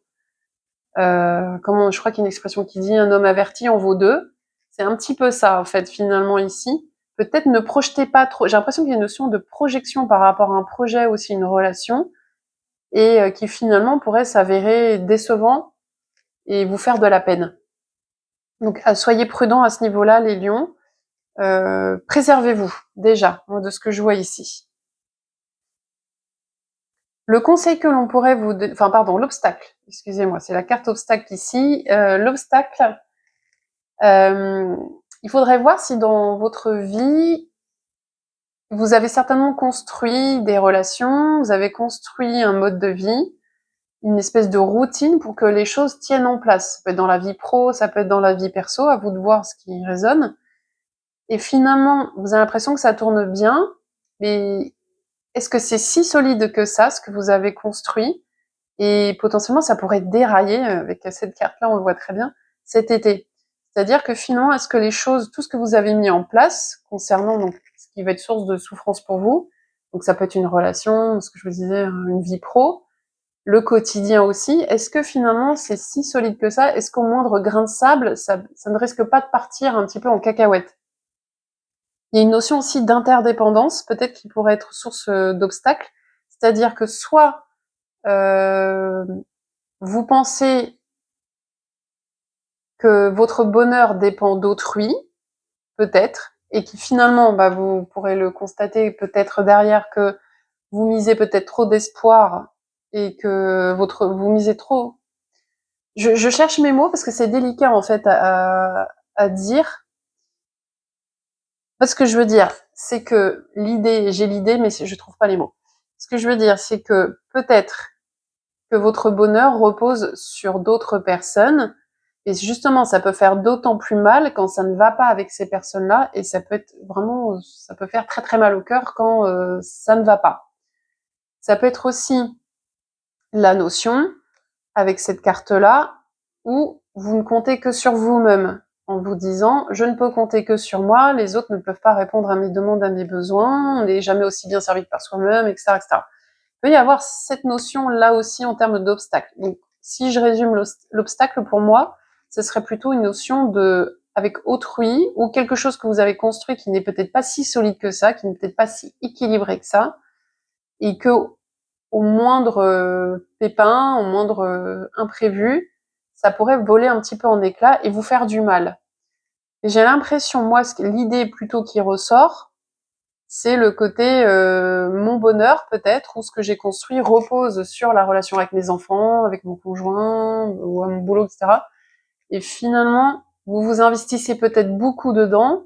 Speaker 1: Je crois qu'il y a une expression qui dit un homme averti en vaut deux. C'est un petit peu ça, en fait, finalement, ici. Peut-être ne projetez pas trop. J'ai l'impression qu'il y a une notion de projection par rapport à un projet, aussi une relation, et qui finalement pourrait s'avérer décevant et vous faire de la peine. Donc, soyez prudents à ce niveau-là, les lions. Préservez-vous, déjà, moi, de ce que je vois ici. Le conseil que l'on pourrait l'obstacle, excusez-moi, c'est la carte obstacle ici. L'obstacle, il faudrait voir si dans votre vie, vous avez certainement construit des relations, vous avez construit un mode de vie, une espèce de routine pour que les choses tiennent en place. Ça peut être dans la vie pro, ça peut être dans la vie perso, à vous de voir ce qui résonne. Et finalement, vous avez l'impression que ça tourne bien, mais est-ce que c'est si solide que ça, ce que vous avez construit? Et potentiellement, ça pourrait dérailler, avec cette carte-là, on le voit très bien, cet été. C'est-à-dire que finalement, est-ce que les choses, tout ce que vous avez mis en place, concernant donc ce qui va être source de souffrance pour vous, donc ça peut être une relation, ce que je vous disais, une vie pro, le quotidien aussi, est-ce que finalement c'est si solide que ça? Est-ce qu'au moindre grain de sable, ça ne risque pas de partir un petit peu en cacahuète? Il y a une notion aussi d'interdépendance, peut-être qui pourrait être source d'obstacles, c'est-à-dire que soit euh, vous pensez que votre bonheur dépend d'autrui, peut-être, et qui finalement, vous pourrez le constater peut-être derrière que vous misez peut-être trop d'espoir et que vous misez trop. Je cherche mes mots parce que c'est délicat en fait à dire. Ce que je veux dire, c'est que j'ai l'idée, mais je trouve pas les mots. Ce que je veux dire, c'est que peut-être que votre bonheur repose sur d'autres personnes. Et justement, ça peut faire d'autant plus mal quand ça ne va pas avec ces personnes-là, et ça peut être vraiment, ça peut faire très très mal au cœur quand ça ne va pas. Ça peut être aussi la notion, avec cette carte-là, où vous ne comptez que sur vous-même, en vous disant, je ne peux compter que sur moi, les autres ne peuvent pas répondre à mes demandes, à mes besoins, on n'est jamais aussi bien servi que par soi-même, etc., etc. Il peut y avoir cette notion là aussi en termes d'obstacle. Donc, si je résume l'obstacle pour moi, ce serait plutôt une notion de avec autrui ou quelque chose que vous avez construit qui n'est peut-être pas si solide que ça, qui n'est peut-être pas si équilibré que ça, et que au moindre pépin, au moindre imprévu, ça pourrait voler un petit peu en éclats et vous faire du mal. Et j'ai l'impression, moi, l'idée plutôt qui ressort, c'est le côté mon bonheur peut-être, ou ce que j'ai construit repose sur la relation avec mes enfants, avec mon conjoint, ou à mon boulot, etc. Et finalement, vous vous investissez peut-être beaucoup dedans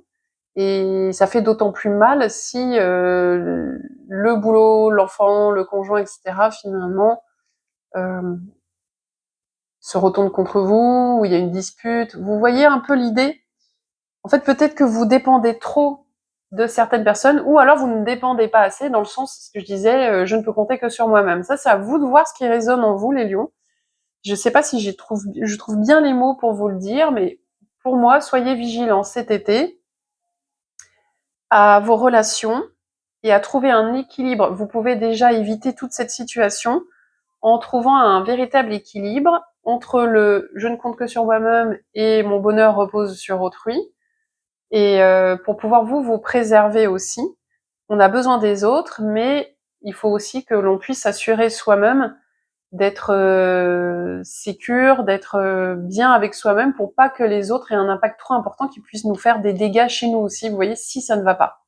Speaker 1: et ça fait d'autant plus mal si le boulot, l'enfant, le conjoint, etc. finalement se retourne contre vous, ou il y a une dispute. Vous voyez un peu l'idée? En fait, peut-être que vous dépendez trop de certaines personnes, ou alors vous ne dépendez pas assez, dans le sens, ce que je disais, je ne peux compter que sur moi-même. Ça, c'est à vous de voir ce qui résonne en vous, les lions. Je sais pas si je trouve bien les mots pour vous le dire, mais pour moi, soyez vigilants cet été à vos relations et à trouver un équilibre. Vous pouvez déjà éviter toute cette situation en trouvant un véritable équilibre entre le je ne compte que sur moi-même et mon bonheur repose sur autrui. Et pour pouvoir vous préserver aussi, on a besoin des autres, mais il faut aussi que l'on puisse s'assurer soi-même d'être sécure, d'être bien avec soi-même pour pas que les autres aient un impact trop important qui puisse nous faire des dégâts chez nous aussi, vous voyez, si ça ne va pas.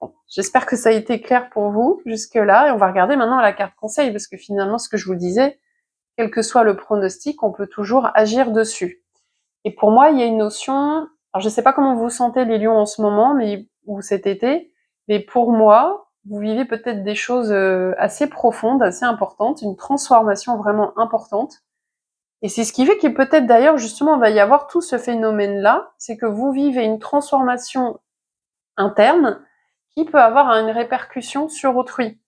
Speaker 1: Bon, j'espère que ça a été clair pour vous jusque-là, et on va regarder maintenant la carte conseil, parce que finalement, ce que je vous disais, quel que soit le pronostic, on peut toujours agir dessus. Et pour moi, il y a une notion, alors je ne sais pas comment vous sentez les lions en ce moment, ou cet été, mais pour moi, vous vivez peut-être des choses assez profondes, assez importantes, une transformation vraiment importante. Et c'est ce qui fait qu'il peut-être d'ailleurs, justement, va y avoir tout ce phénomène-là, c'est que vous vivez une transformation interne qui peut avoir une répercussion sur autrui,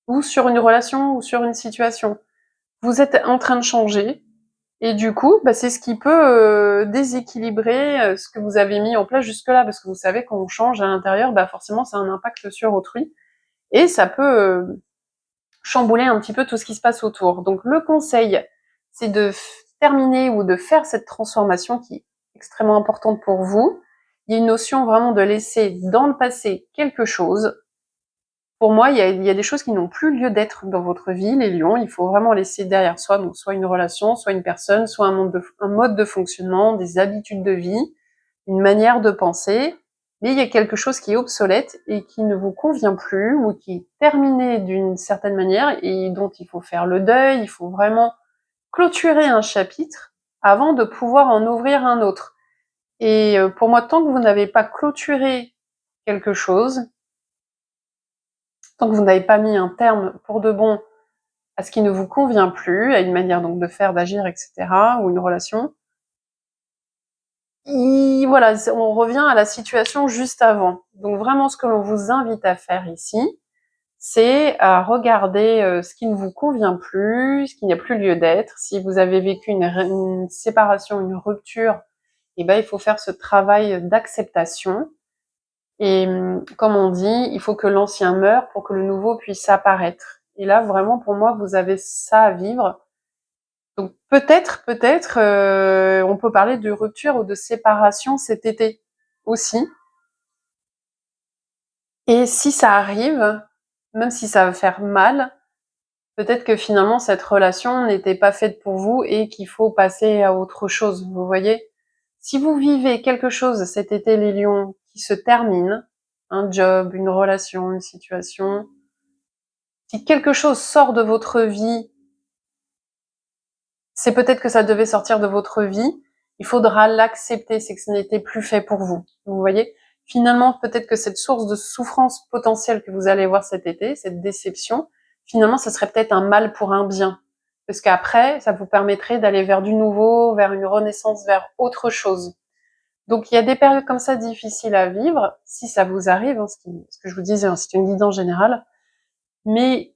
Speaker 1: ou sur une relation, ou sur une situation. Vous êtes en train de changer, et du coup, c'est ce qui peut déséquilibrer ce que vous avez mis en place jusque-là, parce que vous savez, quand on change à l'intérieur, forcément, ça a un impact sur autrui, et ça peut chambouler un petit peu tout ce qui se passe autour. Donc le conseil, c'est de terminer ou de faire cette transformation qui est extrêmement importante pour vous. Il y a une notion vraiment de laisser dans le passé quelque chose. Pour moi, il y a des choses qui n'ont plus lieu d'être dans votre vie, les lions. Il faut vraiment laisser derrière soi, donc soit une relation, soit une personne, soit un mode de fonctionnement, des habitudes de vie, une manière de penser. Mais il y a quelque chose qui est obsolète et qui ne vous convient plus, ou qui est terminé d'une certaine manière et dont il faut faire le deuil. Il faut vraiment clôturer un chapitre avant de pouvoir en ouvrir un autre. Et pour moi, tant que vous n'avez pas clôturé quelque chose, tant que vous n'avez pas mis un terme pour de bon à ce qui ne vous convient plus, à une manière donc de faire, d'agir, etc., ou une relation, voilà, on revient à la situation juste avant. Donc vraiment, ce que l'on vous invite à faire ici, c'est à regarder ce qui ne vous convient plus, ce qui n'a plus lieu d'être. Si vous avez vécu une séparation, une rupture, il faut faire ce travail d'acceptation. Et comme on dit, il faut que l'ancien meure pour que le nouveau puisse apparaître. Et là, vraiment, pour moi, vous avez ça à vivre. Donc peut-être, on peut parler de rupture ou de séparation cet été aussi. Et si ça arrive, même si ça va faire mal, peut-être que finalement cette relation n'était pas faite pour vous et qu'il faut passer à autre chose, vous voyez? Si vous vivez quelque chose cet été, les lions, qui se termine, un job, une relation, une situation, si quelque chose sort de votre vie, c'est peut-être que ça devait sortir de votre vie, il faudra l'accepter, c'est que ce n'était plus fait pour vous. Vous voyez? Finalement, peut-être que cette source de souffrance potentielle que vous allez voir cet été, cette déception, finalement, ça serait peut-être un mal pour un bien. Parce qu'après, ça vous permettrait d'aller vers du nouveau, vers une renaissance, vers autre chose. Donc, il y a des périodes comme ça difficiles à vivre, si ça vous arrive, ce que je vous disais, c'est une guidance générale. Mais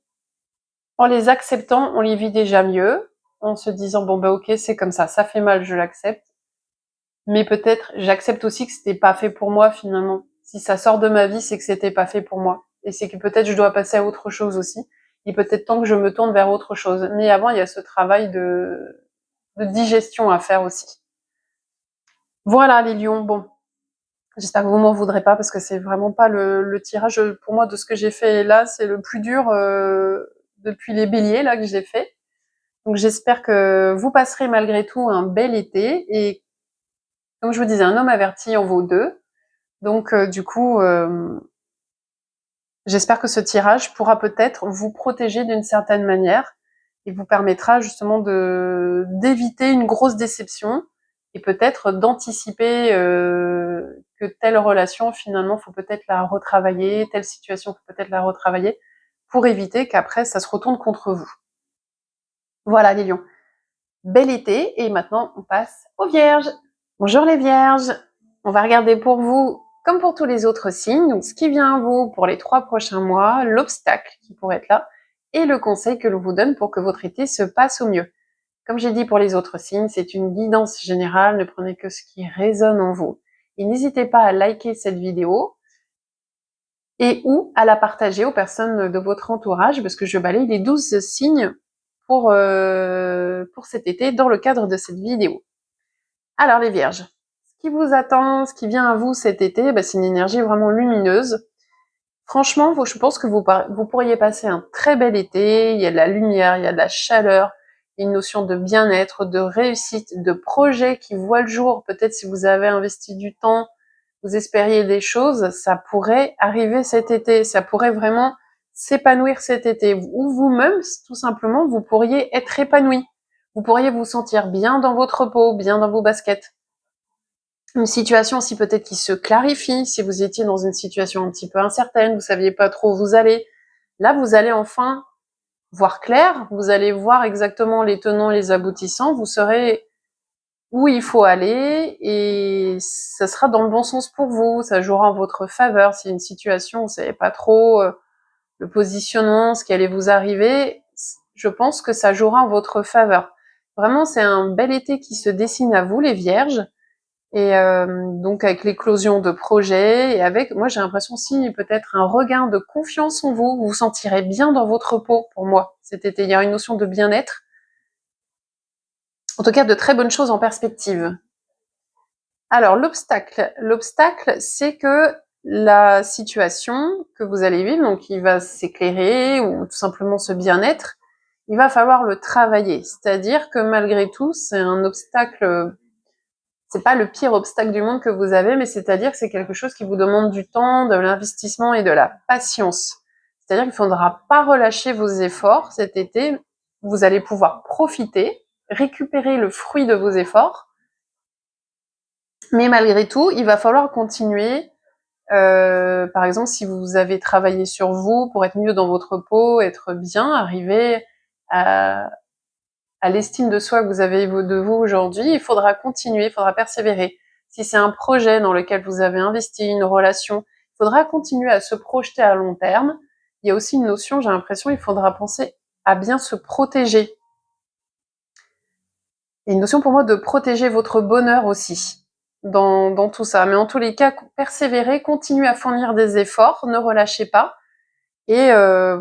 Speaker 1: en les acceptant, on les vit déjà mieux, en se disant ok, c'est comme ça fait mal, je l'accepte. Mais peut-être, j'accepte aussi que c'était pas fait pour moi finalement. Si ça sort de ma vie, c'est que c'était pas fait pour moi. Et c'est que peut-être je dois passer à autre chose aussi. Il peut être temps que je me tourne vers autre chose. Mais avant, il y a ce travail de digestion à faire aussi. Voilà les lions, bon. J'espère que vous m'en voudrez pas parce que c'est vraiment pas le tirage, pour moi, de ce que j'ai fait là, c'est le plus dur depuis les béliers là que j'ai fait. Donc j'espère que vous passerez malgré tout un bel été, et comme je vous disais, un homme averti en vaut deux. Donc du coup, j'espère que ce tirage pourra peut-être vous protéger d'une certaine manière et vous permettra justement d'éviter une grosse déception et peut-être d'anticiper que telle relation, finalement, faut peut-être la retravailler, telle situation, faut peut-être la retravailler, pour éviter qu'après, ça se retourne contre vous. Voilà les lions. Bel été, et maintenant, on passe aux vierges. Bonjour les vierges. On va regarder pour vous, comme pour tous les autres signes, donc ce qui vient à vous pour les 3 prochains mois, l'obstacle qui pourrait être là, et le conseil que l'on vous donne pour que votre été se passe au mieux. Comme j'ai dit pour les autres signes, c'est une guidance générale, ne prenez que ce qui résonne en vous. Et n'hésitez pas à liker cette vidéo et ou à la partager aux personnes de votre entourage, parce que je balaye les 12 signes pour cet été dans le cadre de cette vidéo. Alors les vierges, ce qui vous attend, ce qui vient à vous cet été, c'est une énergie vraiment lumineuse. Franchement, je pense que vous pourriez passer un très bel été, il y a de la lumière, il y a de la chaleur, une notion de bien-être, de réussite, de projet qui voit le jour. Peut-être si vous avez investi du temps, vous espériez des choses, ça pourrait arriver cet été, ça pourrait vraiment s'épanouir cet été. Ou vous-même, tout simplement, vous pourriez être épanoui. Vous pourriez vous sentir bien dans votre peau, bien dans vos baskets. Une situation aussi peut-être qui se clarifie, si vous étiez dans une situation un petit peu incertaine, vous saviez pas trop où vous allez. Là, vous allez enfin voir clair, vous allez voir exactement les tenants, les aboutissants, vous saurez où il faut aller et ça sera dans le bon sens pour vous, ça jouera en votre faveur. Si une situation, vous savez pas trop le positionnement, ce qui allait vous arriver, je pense que ça jouera en votre faveur. Vraiment, c'est un bel été qui se dessine à vous, les vierges. Et donc avec l'éclosion de projets et avec, moi j'ai l'impression aussi peut-être un regain de confiance en vous, vous vous sentirez bien dans votre peau pour moi cet été, il y a une notion de bien-être, en tout cas de très bonnes choses en perspective. Alors l'obstacle c'est que la situation que vous allez vivre, donc il va s'éclairer ou tout simplement ce bien-être, il va falloir le travailler, c'est-à-dire que malgré tout c'est un obstacle. C'est pas le pire obstacle du monde que vous avez, mais c'est-à-dire que c'est quelque chose qui vous demande du temps, de l'investissement et de la patience. C'est-à-dire qu'il ne faudra pas relâcher vos efforts cet été. Vous allez pouvoir profiter, récupérer le fruit de vos efforts. Mais malgré tout, il va falloir continuer. Par exemple, si vous avez travaillé sur vous pour être mieux dans votre peau, être bien, arriver à l'estime de soi que vous avez de vous aujourd'hui, il faudra continuer, il faudra persévérer. Si c'est un projet dans lequel vous avez investi, une relation, il faudra continuer à se projeter à long terme. Il y a aussi une notion, j'ai l'impression, il faudra penser à bien se protéger. Il y a une notion pour moi de protéger votre bonheur aussi dans tout ça. Mais en tous les cas, persévérez, continuez à fournir des efforts, ne relâchez pas et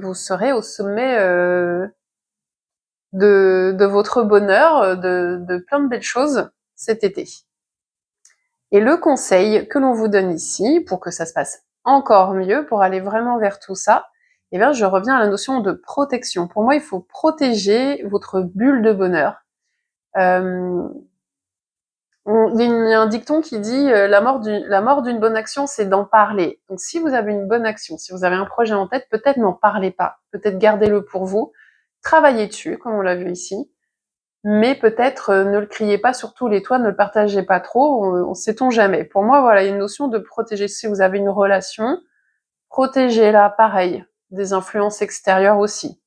Speaker 1: vous serez au sommet de votre bonheur, de plein de belles choses cet été. Et le conseil que l'on vous donne ici, pour que ça se passe encore mieux, pour aller vraiment vers tout ça, eh bien, je reviens à la notion de protection. Pour moi, il faut protéger votre bulle de bonheur. Il y a un dicton qui dit la mort d'une bonne action, c'est d'en parler. Donc, si vous avez une bonne action, si vous avez un projet en tête, peut-être n'en parlez pas. Peut-être gardez-le pour vous. Travaillez dessus, comme on l'a vu ici. Mais peut-être ne le criez pas sur tous les toits, ne le partagez pas trop, on sait-on jamais. Pour moi, voilà, il y a une notion de protéger. Si vous avez une relation, protégez-la, pareil, des influences extérieures aussi.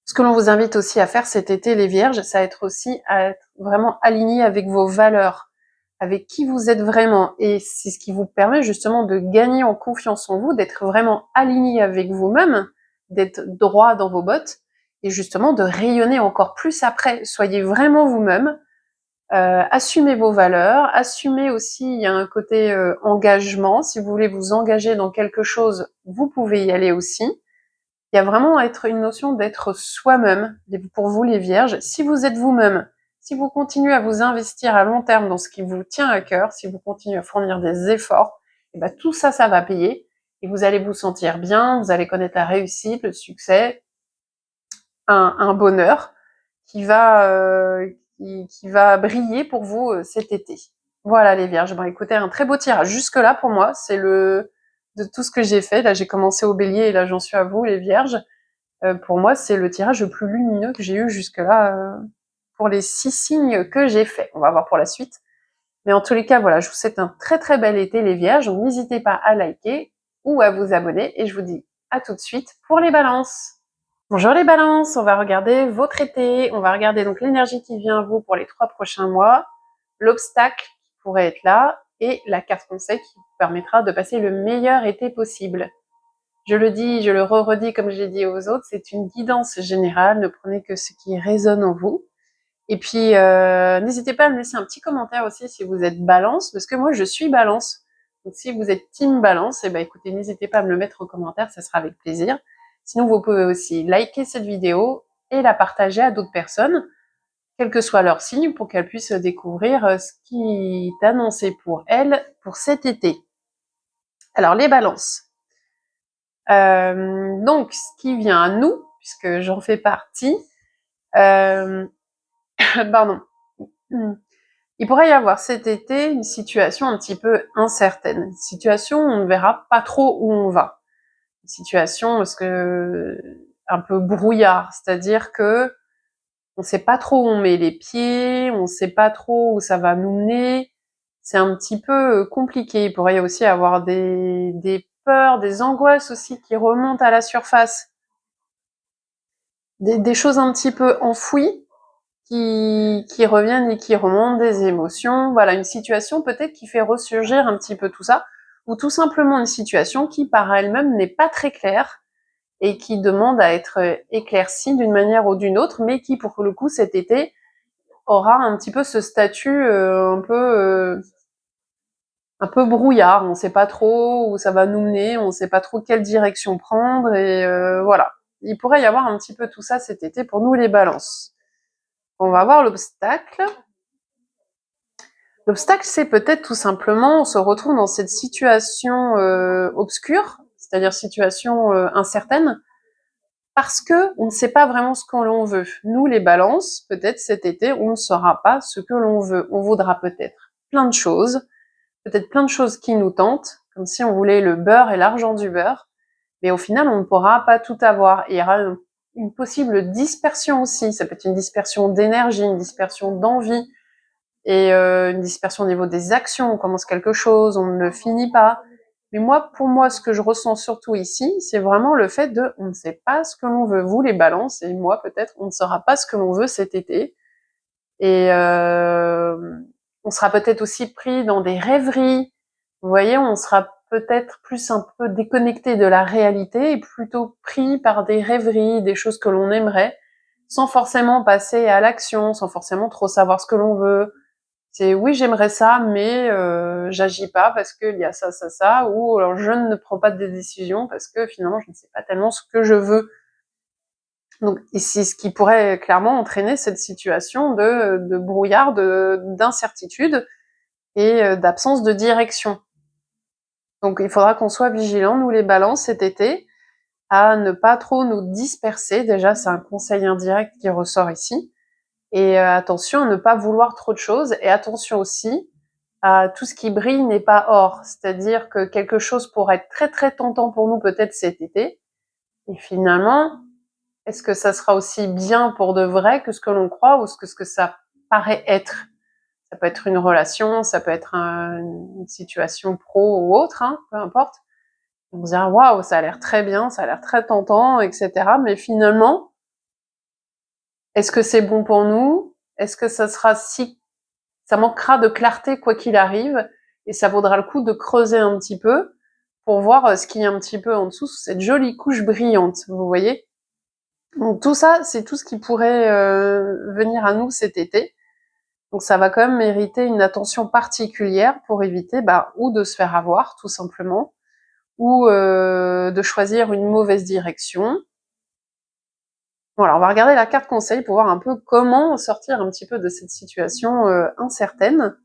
Speaker 1: Ce que l'on vous invite aussi à faire cet été, les vierges, ça va être aussi à être vraiment aligné avec vos valeurs, avec qui vous êtes vraiment. Et c'est ce qui vous permet justement de gagner en confiance en vous, d'être vraiment aligné avec vous-même, d'être droit dans vos bottes, et justement de rayonner encore plus après. Soyez vraiment vous-même, assumez vos valeurs, assumez aussi, il y a un côté engagement. Si vous voulez vous engager dans quelque chose, vous pouvez y aller aussi. Il y a vraiment une notion d'être soi-même, pour vous les vierges. Si vous êtes vous-même, si vous continuez à vous investir à long terme dans ce qui vous tient à cœur, si vous continuez à fournir des efforts, et tout ça, ça va payer. Et vous allez vous sentir bien, vous allez connaître la réussite, le succès, un bonheur qui va briller pour vous cet été. Voilà les vierges. Bon, écoutez, un très beau tirage. Jusque là, pour moi, c'est de tout ce que j'ai fait. Là, j'ai commencé au bélier et là, j'en suis à vous, les vierges. Pour moi, c'est le tirage le plus lumineux que j'ai eu jusque-là pour les 6 signes que j'ai faits. On va voir pour la suite. Mais en tous les cas, voilà, je vous souhaite un très très bel été les Vierges. Donc n'hésitez pas à liker ou à vous abonner. Et je vous dis à tout de suite pour les balances. Bonjour les balances, on va regarder votre été. On va regarder donc l'énergie qui vient à vous pour les 3 prochains mois, l'obstacle qui pourrait être là et la carte conseil qui vous permettra de passer le meilleur été possible. Je le dis, je le redis comme je l'ai dit aux autres, c'est une guidance générale, ne prenez que ce qui résonne en vous. Et puis, n'hésitez pas à me laisser un petit commentaire aussi si vous êtes balance, parce que moi je suis balance. Donc si vous êtes team balance, eh ben écoutez, n'hésitez pas à me le mettre en commentaire, ça sera avec plaisir. Sinon, vous pouvez aussi liker cette vidéo et la partager à d'autres personnes, quel que soit leur signe, pour qu'elles puissent découvrir ce qui est annoncé pour elles pour cet été. Alors, les balances. Donc, ce qui vient à nous, puisque j'en fais partie, pardon. Il pourrait y avoir cet été une situation un petit peu incertaine, une situation où on ne verra pas trop où on va. Une situation un peu brouillard, c'est-à-dire que on sait pas trop où on met les pieds, on sait pas trop où ça va nous mener. C'est un petit peu compliqué. Il pourrait aussi y avoir des peurs, des angoisses aussi qui remontent à la surface. Des choses un petit peu enfouies qui reviennent et qui remontent, des émotions. Voilà, une situation peut-être qui fait ressurgir un petit peu tout ça, ou tout simplement une situation qui par elle-même n'est pas très claire et qui demande à être éclaircie d'une manière ou d'une autre, mais qui pour le coup cet été aura un petit peu ce statut un peu brouillard. On ne sait pas trop où ça va nous mener, on ne sait pas trop quelle direction prendre, et voilà. Il pourrait y avoir un petit peu tout ça cet été pour nous les balances. On va voir l'obstacle. L'obstacle, c'est peut-être tout simplement, on se retrouve dans cette situation obscure, c'est-à-dire situation incertaine, parce que on ne sait pas vraiment ce que l'on veut. Nous, les balances, peut-être cet été, on ne saura pas ce que l'on veut. On voudra peut-être plein de choses, peut-être plein de choses qui nous tentent, comme si on voulait le beurre et l'argent du beurre, mais au final, on ne pourra pas tout avoir. Et il y aura une possible dispersion aussi. Ça peut être une dispersion d'énergie, une dispersion d'envie, et une dispersion au niveau des actions. On commence quelque chose, on ne le finit pas. Mais moi, pour moi, ce que je ressens surtout ici, c'est vraiment le fait de, on ne sait pas ce que l'on veut. Vous, les balances, et moi, peut-être, on ne saura pas ce que l'on veut cet été. Et on sera peut-être aussi pris dans des rêveries. Vous voyez, on sera peut-être plus un peu déconnecté de la réalité et plutôt pris par des rêveries, des choses que l'on aimerait, sans forcément passer à l'action, sans forcément trop savoir ce que l'on veut. C'est oui, j'aimerais ça, mais j'agis pas parce qu'il y a ça, ça, ça, ou alors je ne prends pas de décision parce que finalement je ne sais pas tellement ce que je veux. Donc, et c'est ce qui pourrait clairement entraîner cette situation de brouillard, d'incertitude et d'absence de direction. Donc il faudra qu'on soit vigilants, nous les balances, cet été, à ne pas trop nous disperser. Déjà, c'est un conseil indirect qui ressort ici. Et attention à ne pas vouloir trop de choses. Et attention aussi à tout ce qui brille n'est pas or. C'est-à-dire que quelque chose pourrait être très très tentant pour nous peut-être cet été. Et finalement, est-ce que ça sera aussi bien pour de vrai que ce que l'on croit ou ce que ça paraît être? Ça peut être une relation, ça peut être une situation pro ou autre, hein, peu importe. On se dira waouh, ça a l'air très bien, ça a l'air très tentant, etc. Mais finalement, est-ce que c'est bon pour nous? Est-ce que ça sera si ça manquera de clarté quoi qu'il arrive, et ça vaudra le coup de creuser un petit peu pour voir ce qu'il y a un petit peu en dessous, sous cette jolie couche brillante, vous voyez? Donc tout ça, c'est tout ce qui pourrait venir à nous cet été. Donc ça va quand même mériter une attention particulière pour éviter ou de se faire avoir tout simplement, ou de choisir une mauvaise direction. Voilà, on va regarder la carte conseil pour voir un peu comment sortir un petit peu de cette situation incertaine.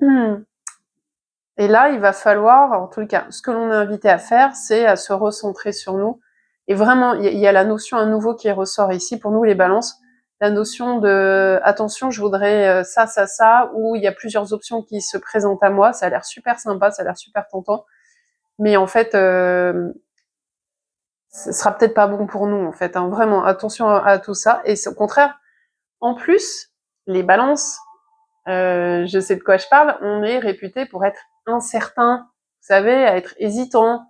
Speaker 1: Et là, il va falloir, en tout cas, ce que l'on est invité à faire, c'est à se recentrer sur nous. Et vraiment, il y a la notion à nouveau qui ressort ici, pour nous les balances, la notion de, attention, je voudrais ça, ça, ça, où il y a plusieurs options qui se présentent à moi, ça a l'air super sympa, ça a l'air super tentant, mais en fait, ce sera peut-être pas bon pour nous, en fait, hein. Vraiment, attention à tout ça, et au contraire, En plus, les balances, je sais de quoi je parle, on est réputé pour être incertain, vous savez, à être hésitant,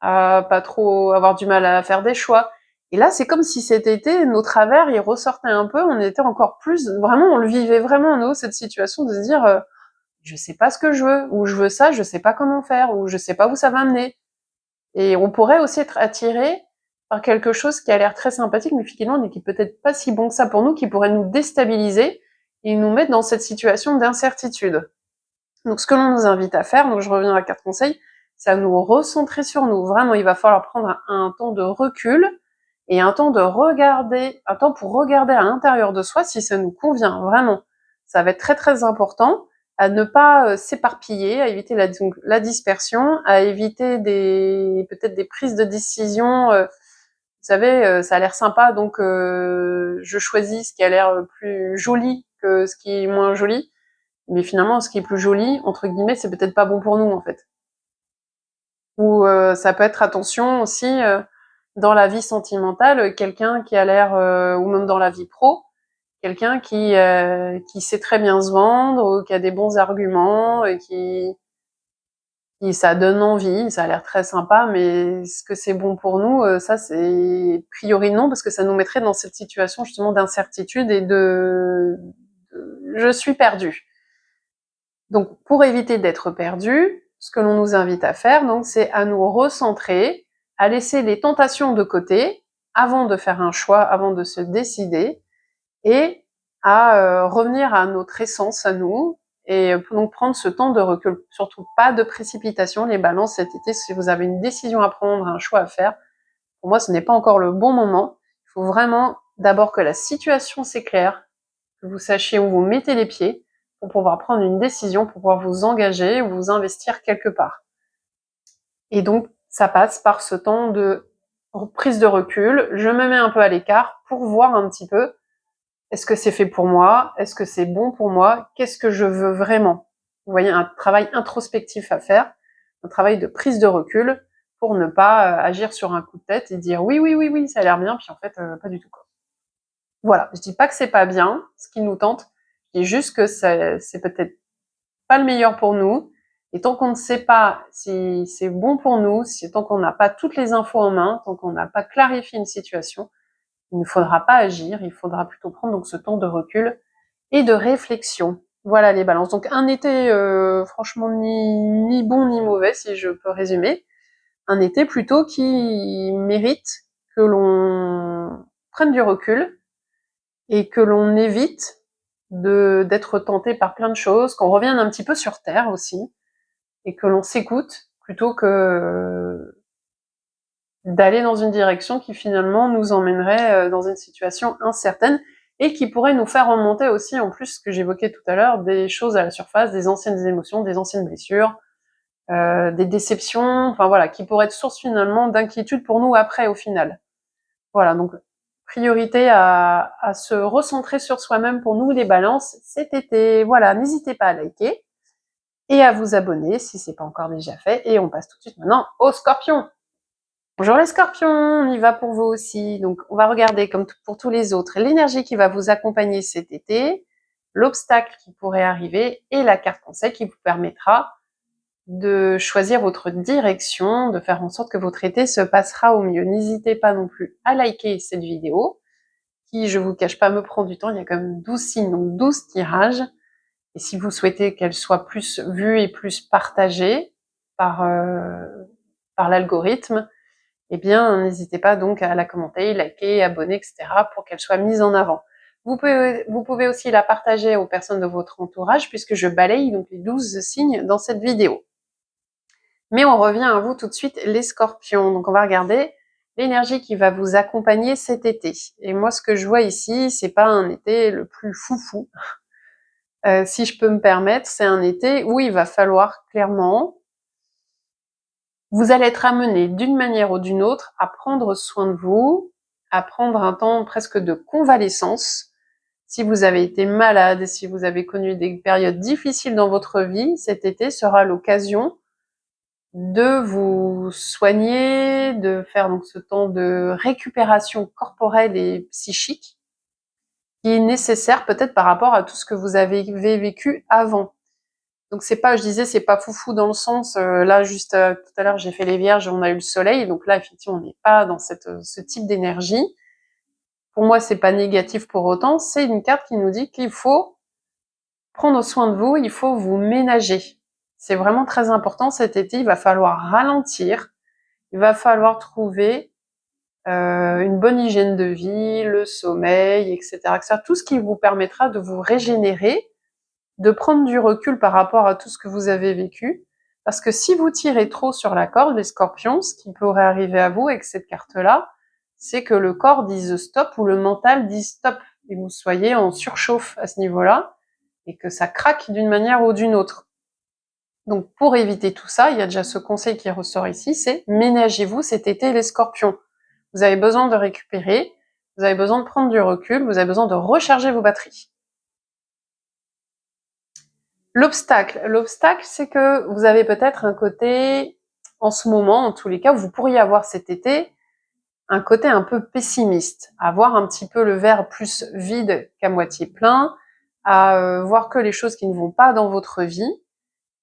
Speaker 1: à pas trop avoir du mal à faire des choix. Et là, c'est comme si cet été, nos travers, ils ressortaient un peu, on était encore plus, vraiment, on le vivait vraiment, nous, cette situation de se dire, je sais pas ce que je veux, ou je veux ça, je sais pas comment faire, ou je sais pas où ça va mener. Et on pourrait aussi être attiré par quelque chose qui a l'air très sympathique, mais finalement n'est peut-être pas si bon que ça pour nous, qui pourrait nous déstabiliser et nous mettre dans cette situation d'incertitude. Donc ce que l'on nous invite à faire, donc je reviens à 4 conseils, c'est à nous recentrer sur nous. Vraiment, il va falloir prendre un temps de recul et un temps pour regarder à l'intérieur de soi si ça nous convient vraiment. Ça va être très très important à ne pas s'éparpiller, à éviter la dispersion, à éviter peut-être des prises de décision. Vous savez, ça a l'air sympa, donc je choisis ce qui a l'air plus joli que ce qui est moins joli. Mais finalement, ce qui est plus joli, entre guillemets, c'est peut-être pas bon pour nous, en fait. Ou ça peut être, attention aussi, dans la vie sentimentale, quelqu'un qui a l'air, ou même dans la vie pro, quelqu'un qui sait très bien se vendre, ou qui a des bons arguments, et qui ça donne envie, ça a l'air très sympa, mais est-ce que c'est bon pour nous? Ça, c'est priori non, parce que ça nous mettrait dans cette situation justement d'incertitude et de je suis perdu. Donc, pour éviter d'être perdu, ce que l'on nous invite à faire, donc, c'est à nous recentrer, à laisser les tentations de côté avant de faire un choix, avant de se décider, et à revenir à notre essence, à nous, et donc prendre ce temps de recul. Surtout pas de précipitation, les balances cet été, si vous avez une décision à prendre, un choix à faire, pour moi, ce n'est pas encore le bon moment. Il faut vraiment d'abord que la situation s'éclaire, que vous sachiez où vous mettez les pieds pour pouvoir prendre une décision, pour pouvoir vous engager ou vous investir quelque part. Et donc, ça passe par ce temps de prise de recul. Je me mets un peu à l'écart pour voir un petit peu, est-ce que c'est fait pour moi? Est-ce que c'est bon pour moi? Qu'est-ce que je veux vraiment? Vous voyez, un travail introspectif à faire, un travail de prise de recul pour ne pas agir sur un coup de tête et dire oui, oui, oui, oui, ça a l'air bien, puis en fait, pas du tout, quoi. Voilà, je dis pas que c'est pas bien, ce qui nous tente, je dis juste que c'est peut-être pas le meilleur pour nous, et tant qu'on ne sait pas si c'est bon pour nous, tant qu'on n'a pas toutes les infos en main, tant qu'on n'a pas clarifié une situation, il ne faudra pas agir, il faudra plutôt prendre donc ce temps de recul et de réflexion. Voilà les balances. Donc un été franchement ni bon ni mauvais, si je peux résumer. Un été plutôt qui mérite que l'on prenne du recul et que l'on évite d'être tenté par plein de choses, qu'on revienne un petit peu sur terre aussi, et que l'on s'écoute plutôt que d'aller dans une direction qui finalement nous emmènerait dans une situation incertaine et qui pourrait nous faire remonter aussi, en plus, ce que j'évoquais tout à l'heure, des choses à la surface, des anciennes émotions, des anciennes blessures, des déceptions, enfin voilà, qui pourraient être source finalement d'inquiétude pour nous après, au final. Voilà, donc priorité à se recentrer sur soi-même pour nous les balances cet été. Voilà, n'hésitez pas à liker et à vous abonner si c'est pas encore déjà fait. Et on passe tout de suite maintenant aux scorpions. Bonjour les scorpions, on y va pour vous aussi. Donc on va regarder, comme pour tous les autres, l'énergie qui va vous accompagner cet été, l'obstacle qui pourrait arriver et la carte conseil qui vous permettra de choisir votre direction, de faire en sorte que votre été se passera au mieux. N'hésitez pas non plus à liker cette vidéo, qui, je vous cache pas, me prend du temps. Il y a quand même 12 signes, donc 12 tirages. Et si vous souhaitez qu'elle soit plus vue et plus partagée par, par l'algorithme, eh bien, n'hésitez pas donc à la commenter, liker, abonner, etc. pour qu'elle soit mise en avant. Vous pouvez aussi la partager aux personnes de votre entourage, puisque je balaye donc les 12 signes dans cette vidéo. Mais on revient à vous tout de suite, les scorpions. Donc on va regarder l'énergie qui va vous accompagner cet été. Et moi, ce que je vois ici, c'est pas un été le plus foufou. Si je peux me permettre, c'est un été où il va falloir clairement, vous allez être amené d'une manière ou d'une autre à prendre soin de vous, à prendre un temps presque de convalescence. Si vous avez été malade, si vous avez connu des périodes difficiles dans votre vie, cet été sera l'occasion de vous soigner, de faire donc ce temps de récupération corporelle et psychique, qui est nécessaire peut-être par rapport à tout ce que vous avez vécu avant. Donc c'est pas, je disais, c'est pas foufou dans le sens, là juste tout à l'heure j'ai fait les vierges, on a eu le soleil, donc là effectivement on n'est pas dans ce type d'énergie. Pour moi c'est pas négatif pour autant, c'est une carte qui nous dit qu'il faut prendre soin de vous, il faut vous ménager. C'est vraiment très important cet été, il va falloir ralentir, il va falloir trouver une bonne hygiène de vie, le sommeil, etc., etc. Tout ce qui vous permettra de vous régénérer, de prendre du recul par rapport à tout ce que vous avez vécu. Parce que si vous tirez trop sur la corde, les scorpions, ce qui pourrait arriver à vous avec cette carte-là, c'est que le corps dise stop ou le mental dise stop et vous soyez en surchauffe à ce niveau-là et que ça craque d'une manière ou d'une autre. Donc pour éviter tout ça, il y a déjà ce conseil qui ressort ici, c'est ménagez-vous cet été les scorpions. Vous avez besoin de récupérer, vous avez besoin de prendre du recul, vous avez besoin de recharger vos batteries. L'obstacle, c'est que vous avez peut-être un côté, en ce moment, en tous les cas, vous pourriez avoir cet été, un côté un peu pessimiste, à voir un petit peu le verre plus vide qu'à moitié plein, à voir que les choses qui ne vont pas dans votre vie,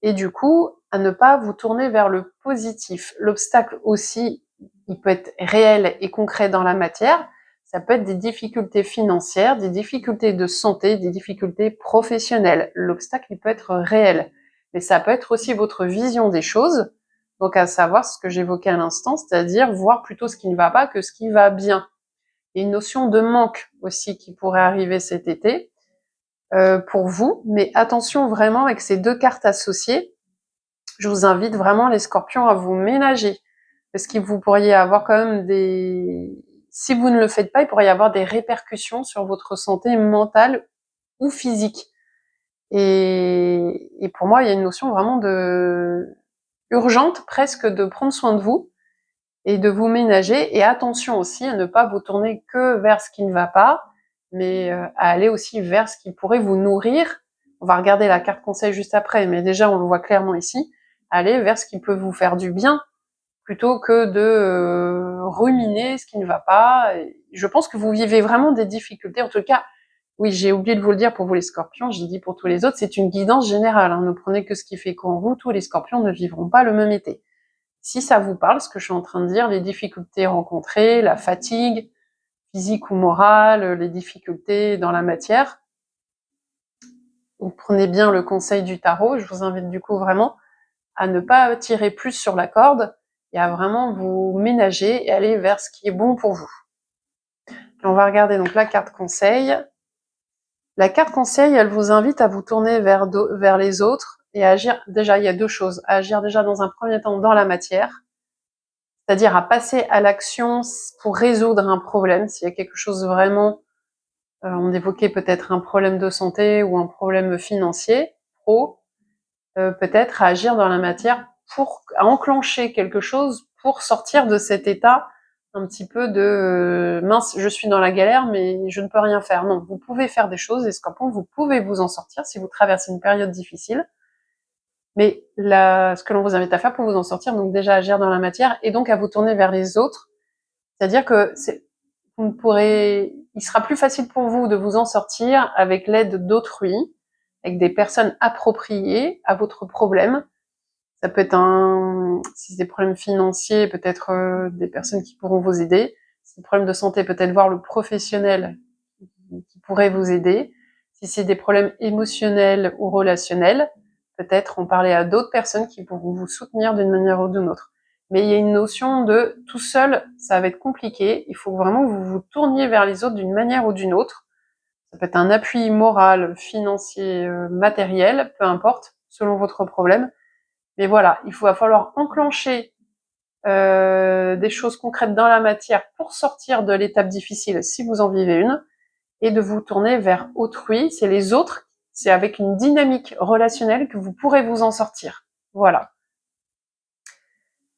Speaker 1: et du coup, à ne pas vous tourner vers le positif. L'obstacle aussi, il peut être réel et concret dans la matière, ça peut être des difficultés financières, des difficultés de santé, des difficultés professionnelles. L'obstacle, il peut être réel, mais ça peut être aussi votre vision des choses, donc à savoir ce que j'évoquais à l'instant, c'est-à-dire voir plutôt ce qui ne va pas que ce qui va bien. Il y a une notion de manque aussi qui pourrait arriver cet été pour vous, mais attention vraiment avec ces deux cartes associées, je vous invite vraiment les scorpions à vous ménager, parce que vous pourriez avoir quand même si vous ne le faites pas, il pourrait y avoir des répercussions sur votre santé mentale ou physique. Et pour moi, il y a une notion vraiment urgente presque de prendre soin de vous et de vous ménager. Et attention aussi à ne pas vous tourner que vers ce qui ne va pas, mais à aller aussi vers ce qui pourrait vous nourrir. On va regarder la carte conseil juste après, mais déjà on le voit clairement ici. Aller vers ce qui peut vous faire du bien, plutôt que de ruminer ce qui ne va pas. Et je pense que vous vivez vraiment des difficultés. En tout cas, oui, j'ai oublié de vous le dire pour vous les scorpions, j'ai dit pour tous les autres, c'est une guidance générale. Hein. Ne prenez que ce qui fait qu'en vous, tous les scorpions ne vivront pas le même été. Si ça vous parle, ce que je suis en train de dire, les difficultés rencontrées, la fatigue, physique ou morale, les difficultés dans la matière, vous prenez bien le conseil du tarot, je vous invite du coup vraiment à ne pas tirer plus sur la corde et à vraiment vous ménager et aller vers ce qui est bon pour vous. Et on va regarder donc la carte conseil. La carte conseil, elle vous invite à vous tourner vers les autres et à agir. Déjà, il y a deux choses. À agir déjà dans un premier temps dans la matière, c'est-à-dire à passer à l'action pour résoudre un problème. S'il y a quelque chose vraiment, on évoquait peut-être un problème de santé ou un problème financier, peut-être à agir dans la matière à enclencher quelque chose pour sortir de cet état un petit peu de mince, je suis dans la galère, mais je ne peux rien faire. Non, vous pouvez faire des choses, et scorpions, vous pouvez vous en sortir si vous traversez une période difficile. Mais ce que l'on vous invite à faire pour vous en sortir, donc déjà agir dans la matière et donc à vous tourner vers les autres. C'est-à-dire que il sera plus facile pour vous de vous en sortir avec l'aide d'autrui, avec des personnes appropriées à votre problème. Ça peut être si c'est des problèmes financiers, peut-être des personnes qui pourront vous aider. Si c'est des problèmes de santé, peut-être voir le professionnel qui pourrait vous aider. Si c'est des problèmes émotionnels ou relationnels, peut-être en parler à d'autres personnes qui pourront vous soutenir d'une manière ou d'une autre. Mais il y a une notion de tout seul, ça va être compliqué. Il faut vraiment que vous vous tourniez vers les autres d'une manière ou d'une autre. Ça peut être un appui moral, financier, matériel, peu importe, selon votre problème. Mais voilà, va falloir enclencher des choses concrètes dans la matière pour sortir de l'étape difficile si vous en vivez une, et de vous tourner vers autrui, c'est les autres, c'est avec une dynamique relationnelle que vous pourrez vous en sortir. Voilà.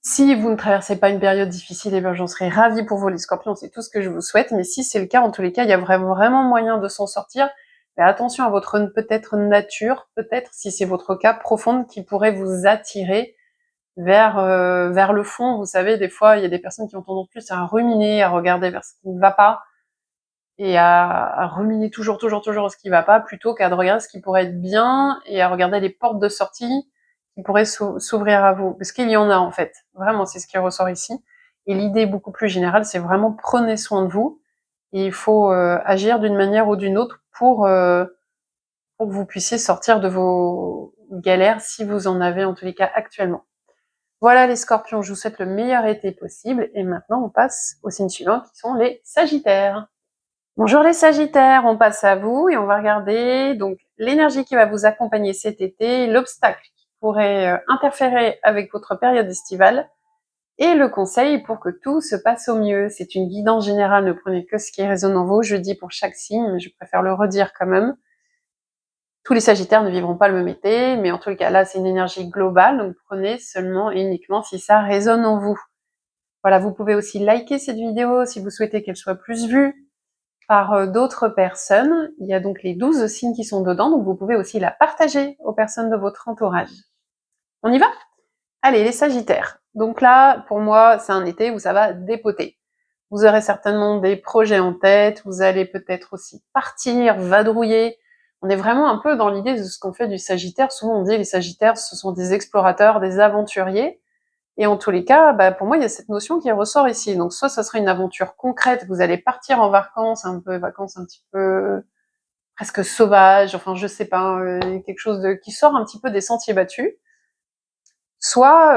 Speaker 1: Si vous ne traversez pas une période difficile, eh bien j'en serais ravie pour vous les scorpions, c'est tout ce que je vous souhaite, mais si c'est le cas, en tous les cas, il y a vraiment moyen de s'en sortir. Mais attention à votre peut-être nature, peut-être si c'est votre cas profonde, qui pourrait vous attirer vers le fond. Vous savez, des fois, il y a des personnes qui ont tendance plus à ruminer, à regarder vers ce qui ne va pas. et à ruminer toujours ce qui va pas, plutôt qu'à de regarder ce qui pourrait être bien et à regarder les portes de sortie qui pourraient s'ouvrir à vous. Parce qu'il y en a en fait. Vraiment, c'est ce qui ressort ici. Et l'idée beaucoup plus générale, c'est vraiment prenez soin de vous. Et il faut agir d'une manière ou d'une autre pour que vous puissiez sortir de vos galères si vous en avez en tous les cas actuellement. Voilà les scorpions, je vous souhaite le meilleur été possible et maintenant on passe au signe suivant qui sont les sagittaires. Bonjour les sagittaires, on passe à vous et on va regarder donc l'énergie qui va vous accompagner cet été, l'obstacle qui pourrait interférer avec votre période estivale et le conseil pour que tout se passe au mieux. C'est une guidance générale, ne prenez que ce qui résonne en vous, je dis pour chaque signe, mais je préfère le redire quand même. Tous les sagittaires ne vivront pas le même été, mais en tout cas là c'est une énergie globale, donc prenez seulement et uniquement si ça résonne en vous. Voilà, vous pouvez aussi liker cette vidéo si vous souhaitez qu'elle soit plus vue par d'autres personnes. Il y a donc les 12 signes qui sont dedans, donc vous pouvez aussi la partager aux personnes de votre entourage. On y va? Allez, les sagittaires. Donc là, pour moi, c'est un été où ça va dépoter. Vous aurez certainement des projets en tête, vous allez peut-être aussi partir, vadrouiller. On est vraiment un peu dans l'idée de ce qu'on fait du sagittaire. Souvent on dit les sagittaires, ce sont des explorateurs, des aventuriers. Et en tous les cas, pour moi, il y a cette notion qui ressort ici. Donc soit ça sera une aventure concrète, vous allez partir en vacances un petit peu presque sauvages, enfin je sais pas, quelque chose qui sort un petit peu des sentiers battus. Soit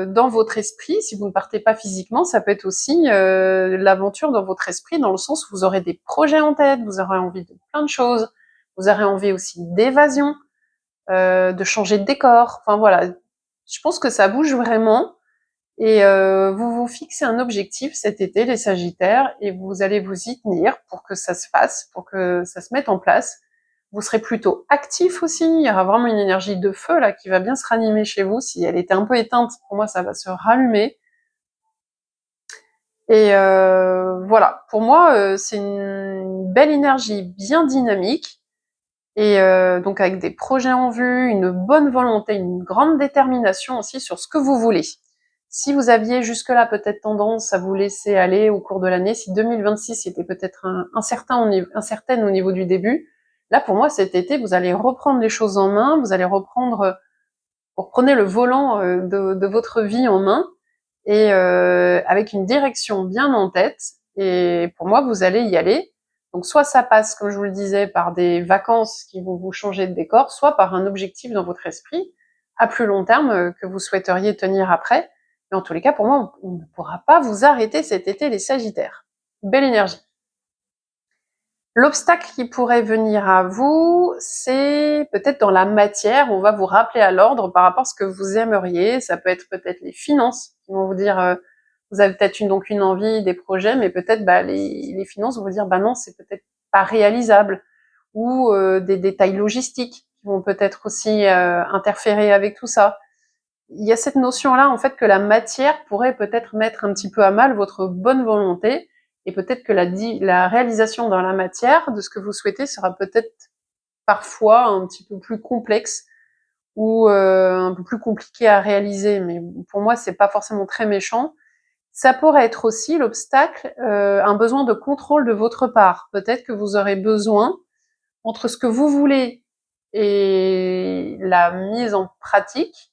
Speaker 1: dans votre esprit, si vous ne partez pas physiquement, ça peut être aussi l'aventure dans votre esprit, dans le sens où vous aurez des projets en tête, vous aurez envie de plein de choses, vous aurez envie aussi d'évasion, de changer de décor, enfin voilà. Je pense que ça bouge vraiment, et vous vous fixez un objectif cet été, les sagittaires, et vous allez vous y tenir pour que ça se fasse, pour que ça se mette en place. Vous serez plutôt actif aussi, il y aura vraiment une énergie de feu là qui va bien se ranimer chez vous. Si elle était un peu éteinte, pour moi ça va se rallumer. Et voilà, pour moi c'est une belle énergie bien dynamique, et donc avec des projets en vue, une bonne volonté, une grande détermination aussi sur ce que vous voulez. Si vous aviez jusque-là peut-être tendance à vous laisser aller au cours de l'année, si 2026 était peut-être incertaine au niveau du début, là pour moi cet été vous allez reprendre les choses en main, vous allez vous reprenez le volant de votre vie en main, et avec une direction bien en tête, et pour moi vous allez y aller. Donc soit ça passe, comme je vous le disais, par des vacances qui vont vous changer de décor, soit par un objectif dans votre esprit à plus long terme que vous souhaiteriez tenir après. Mais en tous les cas, pour moi, on ne pourra pas vous arrêter cet été, les sagittaires. Belle énergie. L'obstacle qui pourrait venir à vous, c'est peut-être dans la matière. On va vous rappeler à l'ordre par rapport à ce que vous aimeriez. Ça peut être peut-être les finances qui vont vous dire, vous avez peut-être donc une envie, des projets, mais peut-être les finances vont vous dire, non, c'est peut-être pas réalisable. Ou des détails logistiques qui vont peut-être aussi interférer avec tout ça. Il y a cette notion-là, en fait, que la matière pourrait peut-être mettre un petit peu à mal votre bonne volonté, et peut-être que la réalisation dans la matière de ce que vous souhaitez sera peut-être parfois un petit peu plus complexe, ou un peu plus compliqué à réaliser, mais pour moi c'est pas forcément très méchant. Ça pourrait être aussi l'obstacle, un besoin de contrôle de votre part. Peut-être que vous aurez besoin, entre ce que vous voulez et la mise en pratique,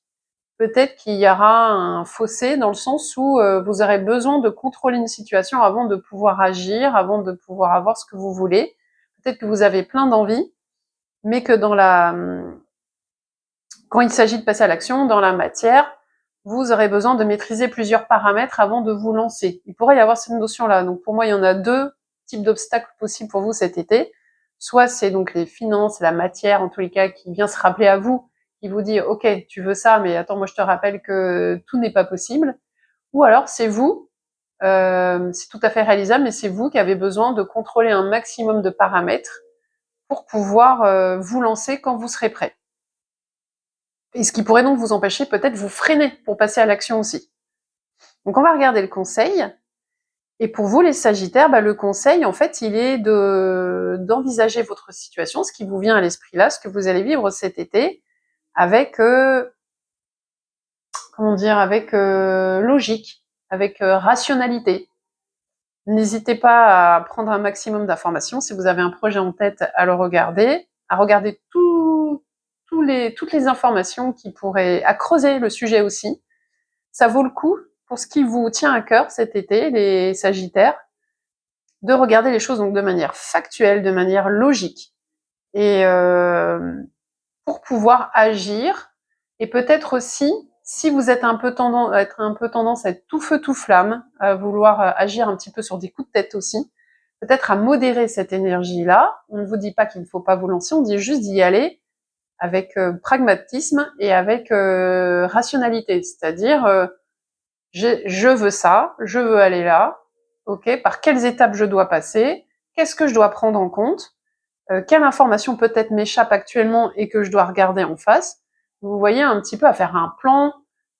Speaker 1: peut-être qu'il y aura un fossé dans le sens où vous aurez besoin de contrôler une situation avant de pouvoir agir, avant de pouvoir avoir ce que vous voulez. Peut-être que vous avez plein d'envies, mais que quand il s'agit de passer à l'action, dans la matière, vous aurez besoin de maîtriser plusieurs paramètres avant de vous lancer. Il pourrait y avoir cette notion-là. Donc pour moi, il y en a deux types d'obstacles possibles pour vous cet été. Soit c'est donc les finances, la matière, en tous les cas, qui vient se rappeler à vous, qui vous dit « Ok, tu veux ça, mais attends, moi je te rappelle que tout n'est pas possible. » Ou alors c'est vous, c'est tout à fait réalisable, mais c'est vous qui avez besoin de contrôler un maximum de paramètres pour pouvoir vous lancer quand vous serez prêt. Et ce qui pourrait donc vous empêcher, peut-être vous freiner pour passer à l'action aussi. Donc on va regarder le conseil. Et pour vous les sagittaires, le conseil en fait il est d'envisager votre situation, ce qui vous vient à l'esprit là, ce que vous allez vivre cet été, avec logique, avec rationalité. N'hésitez pas à prendre un maximum d'informations. Si vous avez un projet en tête, à le regarder, à regarder toutes les informations qui pourraient, à creuser le sujet aussi. Ça vaut le coup, pour ce qui vous tient à cœur cet été, les Sagittaires, de regarder les choses donc de manière factuelle, de manière logique. Et pour pouvoir agir, et peut-être aussi, si vous êtes un peu tendance à être tout feu tout flamme, à vouloir agir un petit peu sur des coups de tête aussi, peut-être à modérer cette énergie-là. On ne vous dit pas qu'il ne faut pas vous lancer, on dit juste d'y aller avec pragmatisme et avec rationalité, c'est-à-dire je veux ça, je veux aller là, ok, par quelles étapes je dois passer, qu'est-ce que je dois prendre en compte, quelle information peut-être m'échappe actuellement et que je dois regarder en face. Vous voyez un petit peu à faire un plan,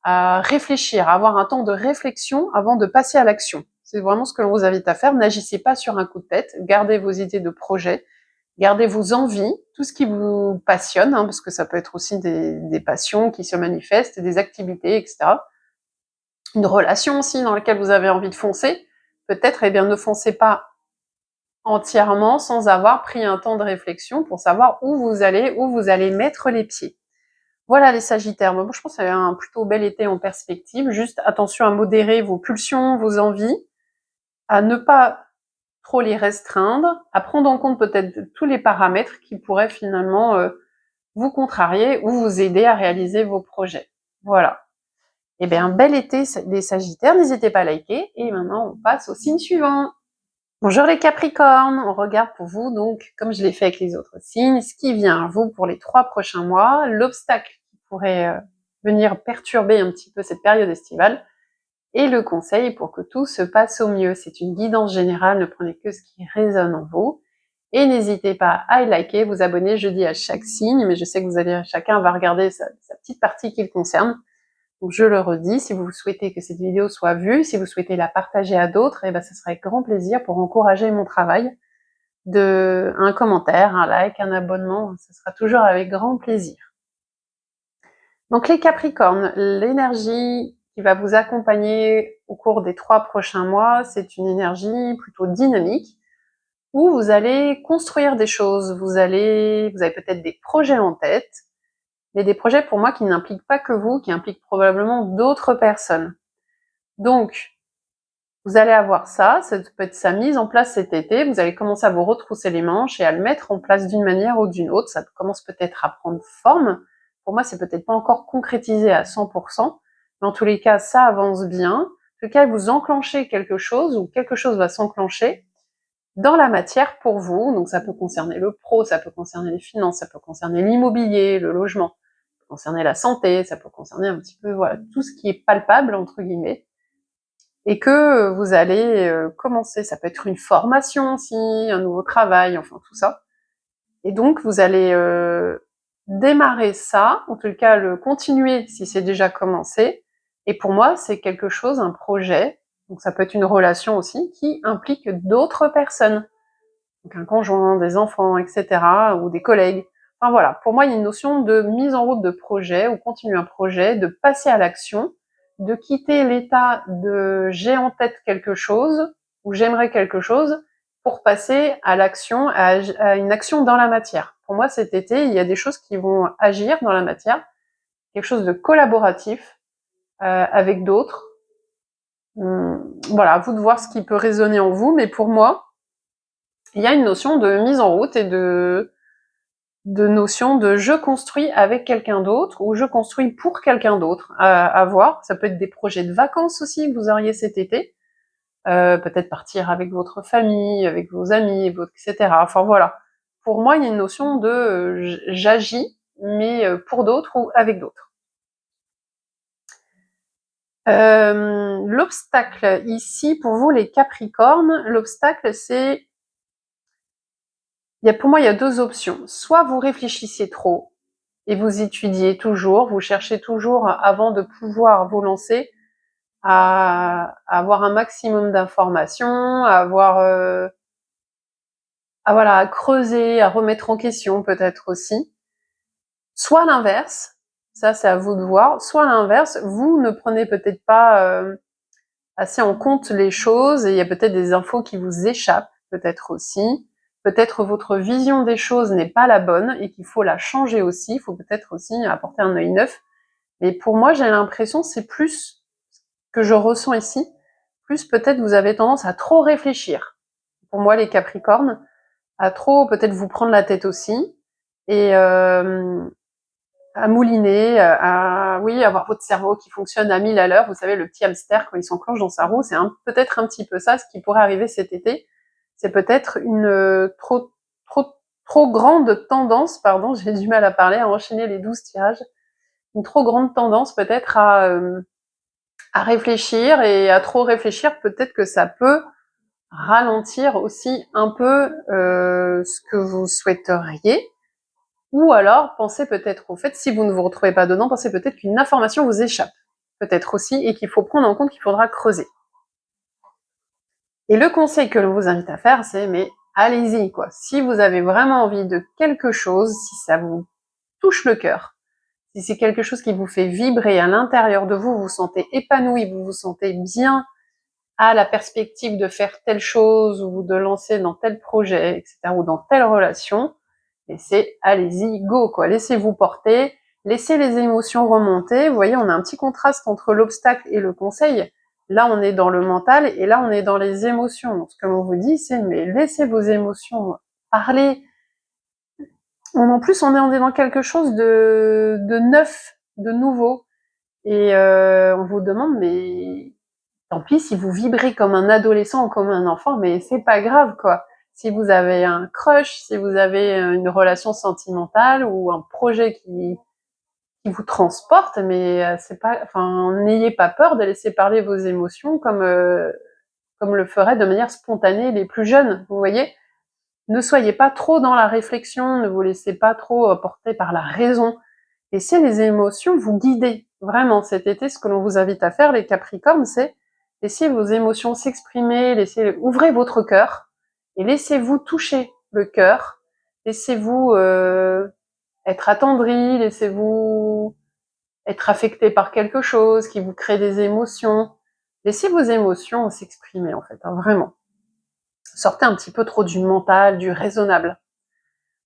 Speaker 1: à réfléchir, à avoir un temps de réflexion avant de passer à l'action. C'est vraiment ce que l'on vous invite à faire. N'agissez pas sur un coup de tête, gardez vos idées de projet, gardez vos envies, tout ce qui vous passionne, hein, parce que ça peut être aussi des passions qui se manifestent, des activités, etc. Une relation aussi dans laquelle vous avez envie de foncer. Peut-être, eh bien, ne foncez pas entièrement sans avoir pris un temps de réflexion pour savoir où vous allez mettre les pieds. Voilà les Sagittaires. Moi, je pense que c'est un plutôt bel été en perspective. Juste attention à modérer vos pulsions, vos envies, à ne pas trop les restreindre, à prendre en compte peut-être tous les paramètres qui pourraient finalement vous contrarier ou vous aider à réaliser vos projets. Voilà. Eh bien, bel été les Sagittaires. N'hésitez pas à liker. Et maintenant, on passe au signe suivant. Bonjour les Capricornes, on regarde pour vous donc, comme je l'ai fait avec les autres signes, ce qui vient à vous pour les 3 prochains mois, l'obstacle qui pourrait venir perturber un petit peu cette période estivale, et le conseil pour que tout se passe au mieux. C'est une guidance générale, ne prenez que ce qui résonne en vous, et n'hésitez pas à liker, vous abonner, je dis à chaque signe, mais je sais que chacun va regarder sa petite partie qui le concerne. Donc je le redis, si vous souhaitez que cette vidéo soit vue, si vous souhaitez la partager à d'autres, eh ben, ce serait avec grand plaisir pour encourager mon travail. Un commentaire, un like, un abonnement, ce sera toujours avec grand plaisir. Donc les Capricornes, l'énergie qui va vous accompagner au cours des 3 prochains mois, c'est une énergie plutôt dynamique, où vous allez construire des choses, vous avez peut-être des projets en tête, mais des projets pour moi qui n'impliquent pas que vous, qui impliquent probablement d'autres personnes. Donc, vous allez avoir ça peut être sa mise en place cet été, vous allez commencer à vous retrousser les manches et à le mettre en place d'une manière ou d'une autre, ça commence peut-être à prendre forme. Pour moi, c'est peut-être pas encore concrétisé à 100%, mais en tous les cas, ça avance bien. En tout cas, vous enclenchez quelque chose ou quelque chose va s'enclencher dans la matière pour vous. Donc ça peut concerner le pro, ça peut concerner les finances, ça peut concerner l'immobilier, le logement, ça peut concerner la santé, ça peut concerner un petit peu voilà, tout ce qui est palpable, entre guillemets, et que vous allez commencer. Ça peut être une formation aussi, un nouveau travail, enfin tout ça. Et donc vous allez démarrer ça, en tout cas le continuer si c'est déjà commencé. Et pour moi, c'est quelque chose, un projet, donc ça peut être une relation aussi, qui implique d'autres personnes. Donc un conjoint, des enfants, etc., ou des collègues. Enfin voilà, pour moi, il y a une notion de mise en route de projet, ou continuer un projet, de passer à l'action, de quitter l'état de j'ai en tête quelque chose, ou j'aimerais quelque chose, pour passer à l'action, à une action dans la matière. Pour moi, cet été, il y a des choses qui vont agir dans la matière, quelque chose de collaboratif avec d'autres. Voilà, à vous de voir ce qui peut résonner en vous, mais pour moi, il y a une notion de mise en route et de notion de je construis avec quelqu'un d'autre ou je construis pour quelqu'un d'autre à voir. Ça peut être des projets de vacances aussi que vous auriez cet été. Peut-être partir avec votre famille, avec vos amis, etc. Enfin voilà. Pour moi, il y a une notion de j'agis, mais pour d'autres ou avec d'autres. L'obstacle ici, pour vous les Capricornes, l'obstacle c'est pour moi, il y a 2 options. Soit vous réfléchissez trop et vous étudiez toujours, vous cherchez toujours avant de pouvoir vous lancer à avoir un maximum d'informations, à creuser, à remettre en question peut-être aussi. Soit l'inverse, ça c'est à vous de voir, soit l'inverse, vous ne prenez peut-être pas assez en compte les choses et il y a peut-être des infos qui vous échappent, peut-être aussi. Peut-être votre vision des choses n'est pas la bonne et qu'il faut la changer aussi. Il faut peut-être aussi apporter un œil neuf. Mais pour moi, j'ai l'impression, c'est plus que je ressens ici, plus peut-être vous avez tendance à trop réfléchir. Pour moi, les Capricornes, à trop peut-être vous prendre la tête aussi et à mouliner, oui, avoir votre cerveau qui fonctionne à 1000 à l'heure. Vous savez, le petit hamster, quand il s'enclenche dans sa roue, c'est peut-être un petit peu ça, ce qui pourrait arriver cet été. C'est peut-être une trop grande tendance, pardon, j'ai du mal à parler, à enchaîner les 12 tirages, une trop grande tendance peut-être à réfléchir et à trop réfléchir, peut-être que ça peut ralentir aussi un peu ce que vous souhaiteriez. Ou alors, pensez peut-être au fait, si vous ne vous retrouvez pas dedans, pensez peut-être qu'une information vous échappe, peut-être aussi, et qu'il faut prendre en compte qu'il faudra creuser. Et le conseil que l'on vous invite à faire, c'est mais allez-y, quoi. Si vous avez vraiment envie de quelque chose, si ça vous touche le cœur, si c'est quelque chose qui vous fait vibrer à l'intérieur de vous, vous vous sentez épanoui, vous vous sentez bien à la perspective de faire telle chose ou de lancer dans tel projet, etc., ou dans telle relation, et c'est allez-y, go, quoi. Laissez-vous porter, laissez les émotions remonter. Vous voyez, on a un petit contraste entre l'obstacle et le conseil. Là, on est dans le mental et là, on est dans les émotions. Donc, ce que l'on vous dit, c'est mais laissez vos émotions parler. En plus, on est dans quelque chose de neuf, de nouveau. Et on vous demande, mais tant pis si vous vibrez comme un adolescent ou comme un enfant, mais c'est pas grave, quoi. Si vous avez un crush, si vous avez une relation sentimentale ou un projet qui vous transporte, mais c'est pas, enfin, n'ayez pas peur de laisser parler vos émotions comme le feraient de manière spontanée les plus jeunes, vous voyez. Ne soyez pas trop dans la réflexion, ne vous laissez pas trop porter par la raison. Laissez les émotions vous guider. Vraiment, cet été, ce que l'on vous invite à faire, les Capricornes, c'est laissez vos émotions s'exprimer, ouvrez votre cœur et laissez-vous toucher le cœur. Laissez-vous être attendri, laissez-vous être affecté par quelque chose qui vous crée des émotions. Laissez vos émotions s'exprimer, en fait, hein, vraiment. Sortez un petit peu trop du mental, du raisonnable.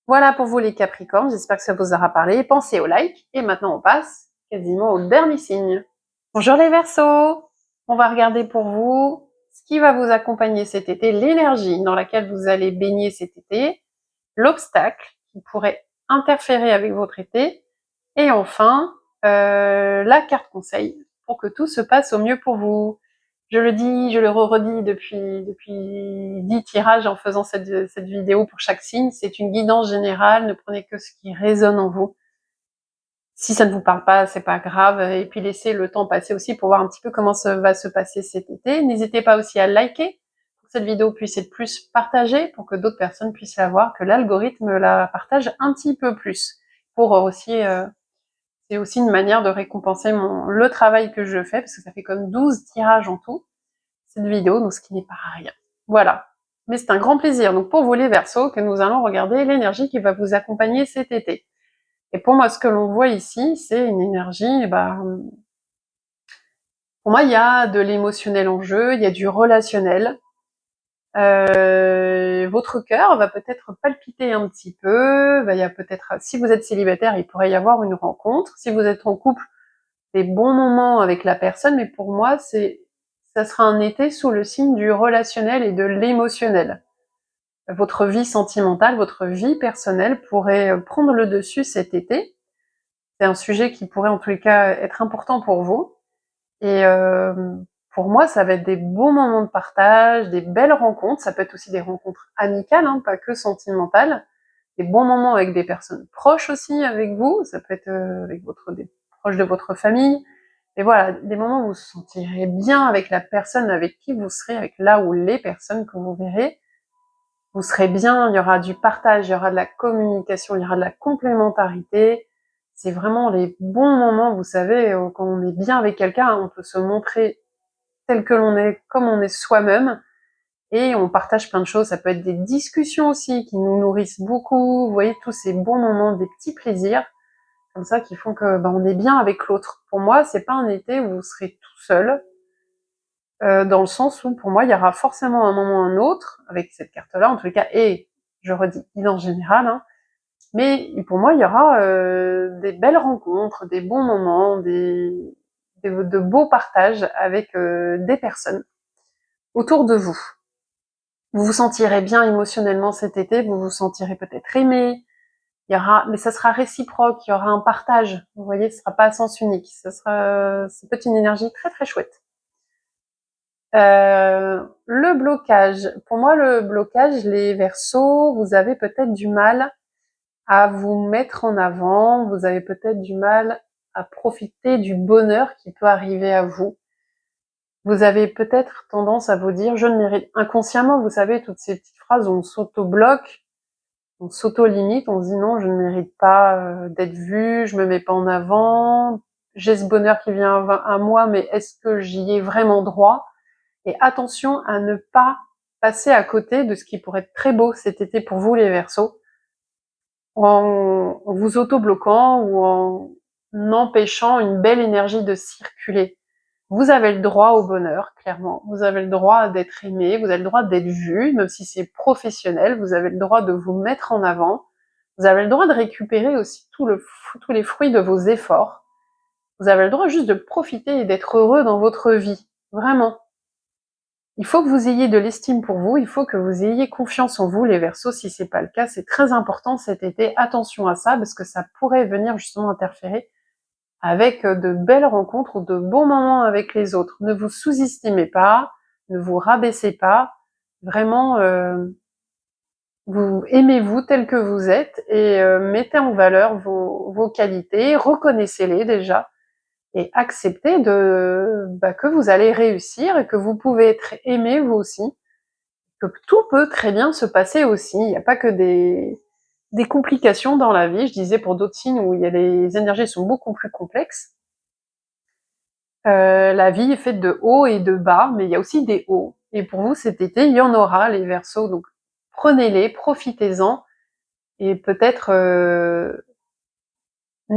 Speaker 1: Voilà pour vous les Capricornes, j'espère que ça vous aura parlé. Pensez au like et maintenant on passe quasiment au dernier signe. Bonjour les Verseaux, on va regarder pour vous ce qui va vous accompagner cet été, l'énergie dans laquelle vous allez baigner cet été, l'obstacle qui pourrait interférer avec votre été et enfin la carte conseil pour que tout se passe au mieux pour vous. Je le dis, je le redis depuis 10 tirages en faisant cette vidéo pour chaque signe. C'est une guidance générale. Ne prenez que ce qui résonne en vous. Si ça ne vous parle pas, c'est pas grave. Et puis laissez le temps passer aussi pour voir un petit peu comment ça va se passer cet été. N'hésitez pas aussi à liker pour que cette vidéo puisse être plus partagée, pour que d'autres personnes puissent la voir, que l'algorithme la partage un petit peu plus. Pour aussi, c'est aussi une manière de récompenser le travail que je fais, parce que ça fait comme 12 tirages en tout cette vidéo, donc ce qui n'est pas rien. Voilà. Mais c'est un grand plaisir, donc pour vous les Verseaux, que nous allons regarder l'énergie qui va vous accompagner cet été. Et pour moi, ce que l'on voit ici, c'est une énergie, pour moi, il y a de l'émotionnel en jeu, il y a du relationnel. Votre cœur va peut-être palpiter un petit peu, il y a peut-être, si vous êtes célibataire, il pourrait y avoir une rencontre. Si vous êtes en couple, des bons moments avec la personne, mais pour moi, ça sera un été sous le signe du relationnel et de l'émotionnel. Votre vie sentimentale, votre vie personnelle pourrait prendre le dessus cet été. C'est un sujet qui pourrait en tous les cas être important pour vous. Et pour moi, ça va être des beaux moments de partage, des belles rencontres. Ça peut être aussi des rencontres amicales, hein, pas que sentimentales. Des bons moments avec des personnes proches aussi avec vous. Ça peut être avec des proches de votre famille. Et voilà, des moments où vous vous sentirez bien avec la personne avec qui vous serez, avec là ou les personnes que vous verrez. Vous serez bien, il y aura du partage, il y aura de la communication, il y aura de la complémentarité. C'est vraiment les bons moments, vous savez, quand on est bien avec quelqu'un, on peut se montrer tel que l'on est, comme on est soi-même, et on partage plein de choses. Ça peut être des discussions aussi qui nous nourrissent beaucoup. Vous voyez, tous ces bons moments, des petits plaisirs, comme ça, qui font que on est bien avec l'autre. Pour moi, c'est pas un été où vous serez tout seul. dans le sens où pour moi il y aura forcément un moment ou un autre, avec cette carte-là en tous les cas, et je redis en général, hein, mais pour moi il y aura des belles rencontres, des bons moments, de beaux partages avec des personnes autour de vous. Vous vous sentirez bien émotionnellement cet été, vous vous sentirez peut-être aimé, mais ça sera réciproque, il y aura un partage, vous voyez, ce sera pas à sens unique, c'est peut-être une énergie très très chouette. Le blocage. Pour moi, le blocage, les Verseaux, vous avez peut-être du mal à vous mettre en avant, vous avez peut-être du mal à profiter du bonheur qui peut arriver à vous. Vous avez peut-être tendance à vous dire, je ne mérite, inconsciemment, vous savez, toutes ces petites phrases où on s'auto-bloque, on s'auto-limite, on se dit non, je ne mérite pas d'être vu, je me mets pas en avant, j'ai ce bonheur qui vient à moi, mais est-ce que j'y ai vraiment droit? Et attention à ne pas passer à côté de ce qui pourrait être très beau cet été pour vous les Verseaux, en vous auto-bloquant ou en empêchant une belle énergie de circuler. Vous avez le droit au bonheur, clairement. Vous avez le droit d'être aimé, vous avez le droit d'être vu, même si c'est professionnel, vous avez le droit de vous mettre en avant. Vous avez le droit de récupérer aussi tous les fruits de vos efforts. Vous avez le droit juste de profiter et d'être heureux dans votre vie. Vraiment. Il faut que vous ayez de l'estime pour vous, il faut que vous ayez confiance en vous, les Verseaux, si c'est pas le cas, c'est très important cet été, attention à ça, parce que ça pourrait venir justement interférer avec de belles rencontres ou de bons moments avec les autres. Ne vous sous-estimez pas, ne vous rabaissez pas, vraiment, vous aimez-vous tel que vous êtes et mettez en valeur vos qualités, reconnaissez-les déjà, et acceptez que vous allez réussir et que vous pouvez être aimé vous aussi, que tout peut très bien se passer aussi. Il n'y a pas que des complications dans la vie. Je disais pour d'autres signes où il y a les énergies sont beaucoup plus complexes. La vie est faite de hauts et de bas, mais il y a aussi des hauts. Et pour vous, cet été, il y en aura, les Verseaux. Donc prenez-les, profitez-en, et peut-être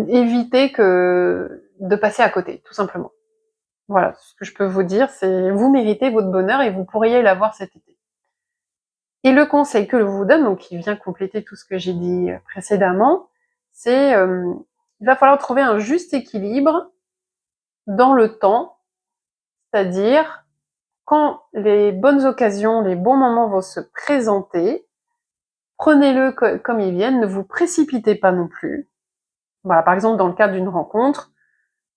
Speaker 1: évitez de passer à côté, tout simplement. Voilà, ce que je peux vous dire, c'est vous méritez votre bonheur et vous pourriez l'avoir cet été. Et le conseil que je vous donne, donc qui vient compléter tout ce que j'ai dit précédemment, c'est il va falloir trouver un juste équilibre dans le temps, c'est-à-dire quand les bonnes occasions, les bons moments vont se présenter, prenez-le comme ils viennent, ne vous précipitez pas non plus. Voilà, par exemple, dans le cadre d'une rencontre,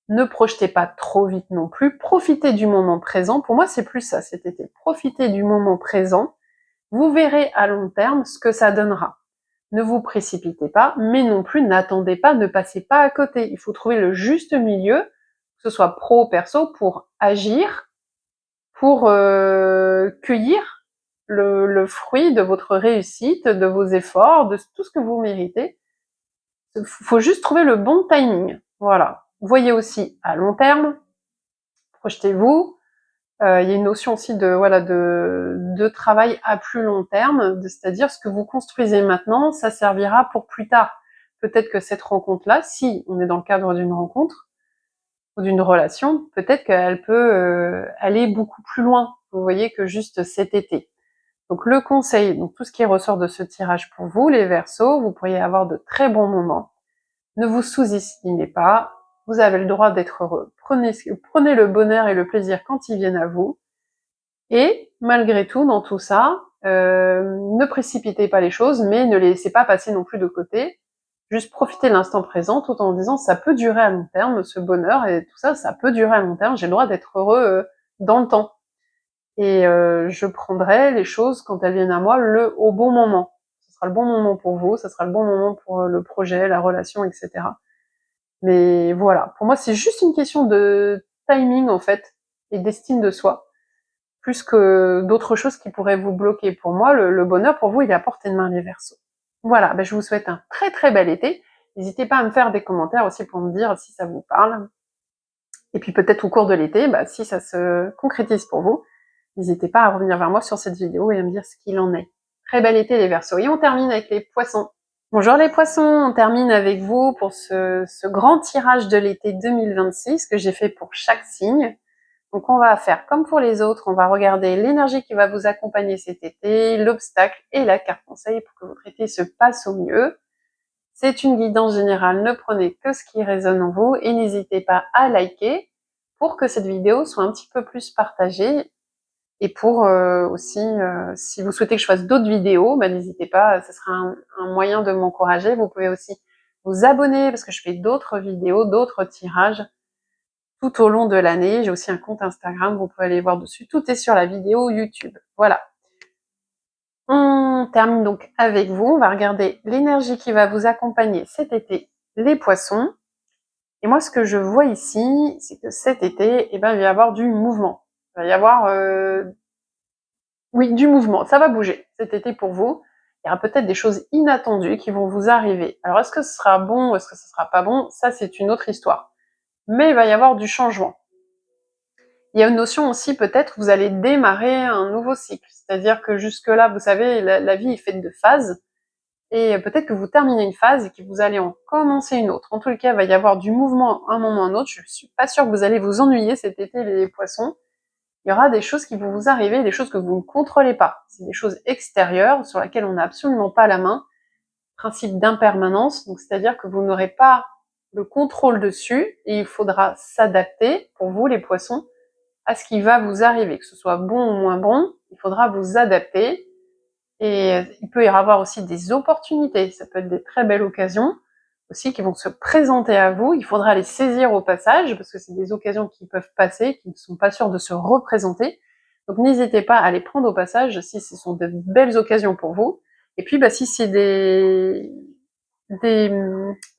Speaker 1: ne projetez pas trop vite non plus, profitez du moment présent. Pour moi, c'est plus ça cet été. Profitez du moment présent. Vous verrez à long terme ce que ça donnera. Ne vous précipitez pas, mais non plus n'attendez pas, ne passez pas à côté. Il faut trouver le juste milieu, que ce soit pro ou perso, pour agir, pour cueillir le fruit de votre réussite, de vos efforts, de tout ce que vous méritez. Il faut juste trouver le bon timing. Voilà. Voyez aussi à long terme, projetez-vous. Il y a une notion aussi de travail à plus long terme, c'est-à-dire ce que vous construisez maintenant, ça servira pour plus tard. Peut-être que cette rencontre-là, si on est dans le cadre d'une rencontre ou d'une relation, peut-être qu'elle peut aller beaucoup plus loin, vous voyez, que juste cet été. Donc le conseil, donc tout ce qui ressort de ce tirage pour vous, les Verseaux, vous pourriez avoir de très bons moments. Ne vous sous-estimez pas, vous avez le droit d'être heureux. Prenez le bonheur et le plaisir quand ils viennent à vous. Et malgré tout, dans tout ça, ne précipitez pas les choses, mais ne les laissez pas passer non plus de côté. Juste profitez de l'instant présent tout en disant ça peut durer à long terme, ce bonheur et tout ça, ça peut durer à long terme. J'ai le droit d'être heureux dans le temps. Et je prendrai les choses quand elles viennent à moi au bon moment. Ce sera le bon moment pour vous, ce sera le bon moment pour le projet, la relation, etc. Mais voilà, pour moi, c'est juste une question de timing en fait et d'estime de soi, plus que d'autres choses qui pourraient vous bloquer. Pour moi, le bonheur, pour vous, il est à portée de main, les Verseaux. Voilà, je vous souhaite un très très bel été. N'hésitez pas à me faire des commentaires aussi pour me dire si ça vous parle. Et puis peut-être au cours de l'été, si ça se concrétise pour vous, n'hésitez pas à revenir vers moi sur cette vidéo et à me dire ce qu'il en est. Très bel été, les Verseaux. Et on termine avec les Poissons. Bonjour les Poissons, on termine avec vous pour ce grand tirage de l'été 2026 que j'ai fait pour chaque signe. Donc on va faire comme pour les autres, on va regarder l'énergie qui va vous accompagner cet été, l'obstacle et la carte conseil pour que votre été se passe au mieux. C'est une guidance générale, ne prenez que ce qui résonne en vous et n'hésitez pas à liker pour que cette vidéo soit un petit peu plus partagée. Et pour aussi, si vous souhaitez que je fasse d'autres vidéos, n'hésitez pas, ce sera un moyen de m'encourager. Vous pouvez aussi vous abonner parce que je fais d'autres vidéos, d'autres tirages tout au long de l'année. J'ai aussi un compte Instagram, vous pouvez aller voir dessus. Tout est sur la vidéo YouTube. Voilà. On termine donc avec vous. On va regarder l'énergie qui va vous accompagner cet été, les poissons. Et moi, ce que je vois ici, c'est que cet été, il va y avoir du mouvement. Il va y avoir du mouvement. Ça va bouger cet été pour vous. Il y aura peut-être des choses inattendues qui vont vous arriver. Alors, est-ce que ce sera bon ou est-ce que ce sera pas bon? Ça, c'est une autre histoire. Mais il va y avoir du changement. Il y a une notion aussi, peut-être, vous allez démarrer un nouveau cycle. C'est-à-dire que jusque-là, vous savez, la vie est faite de phases. Et peut-être que vous terminez une phase et que vous allez en commencer une autre. En tout cas, il va y avoir du mouvement à un moment ou à un autre. Je suis pas sûre que vous allez vous ennuyer cet été, les poissons. Il y aura des choses qui vont vous arriver, des choses que vous ne contrôlez pas. C'est des choses extérieures sur lesquelles on n'a absolument pas la main. Principe d'impermanence, donc c'est-à-dire que vous n'aurez pas le contrôle dessus et il faudra s'adapter, pour vous les poissons, à ce qui va vous arriver, que ce soit bon ou moins bon, il faudra vous adapter. Et il peut y avoir aussi des opportunités, ça peut être des très belles occasions aussi qui vont se présenter à vous, il faudra les saisir au passage, parce que c'est des occasions qui peuvent passer, qui ne sont pas sûres de se représenter, donc n'hésitez pas à les prendre au passage si ce sont de belles occasions pour vous, et puis si c'est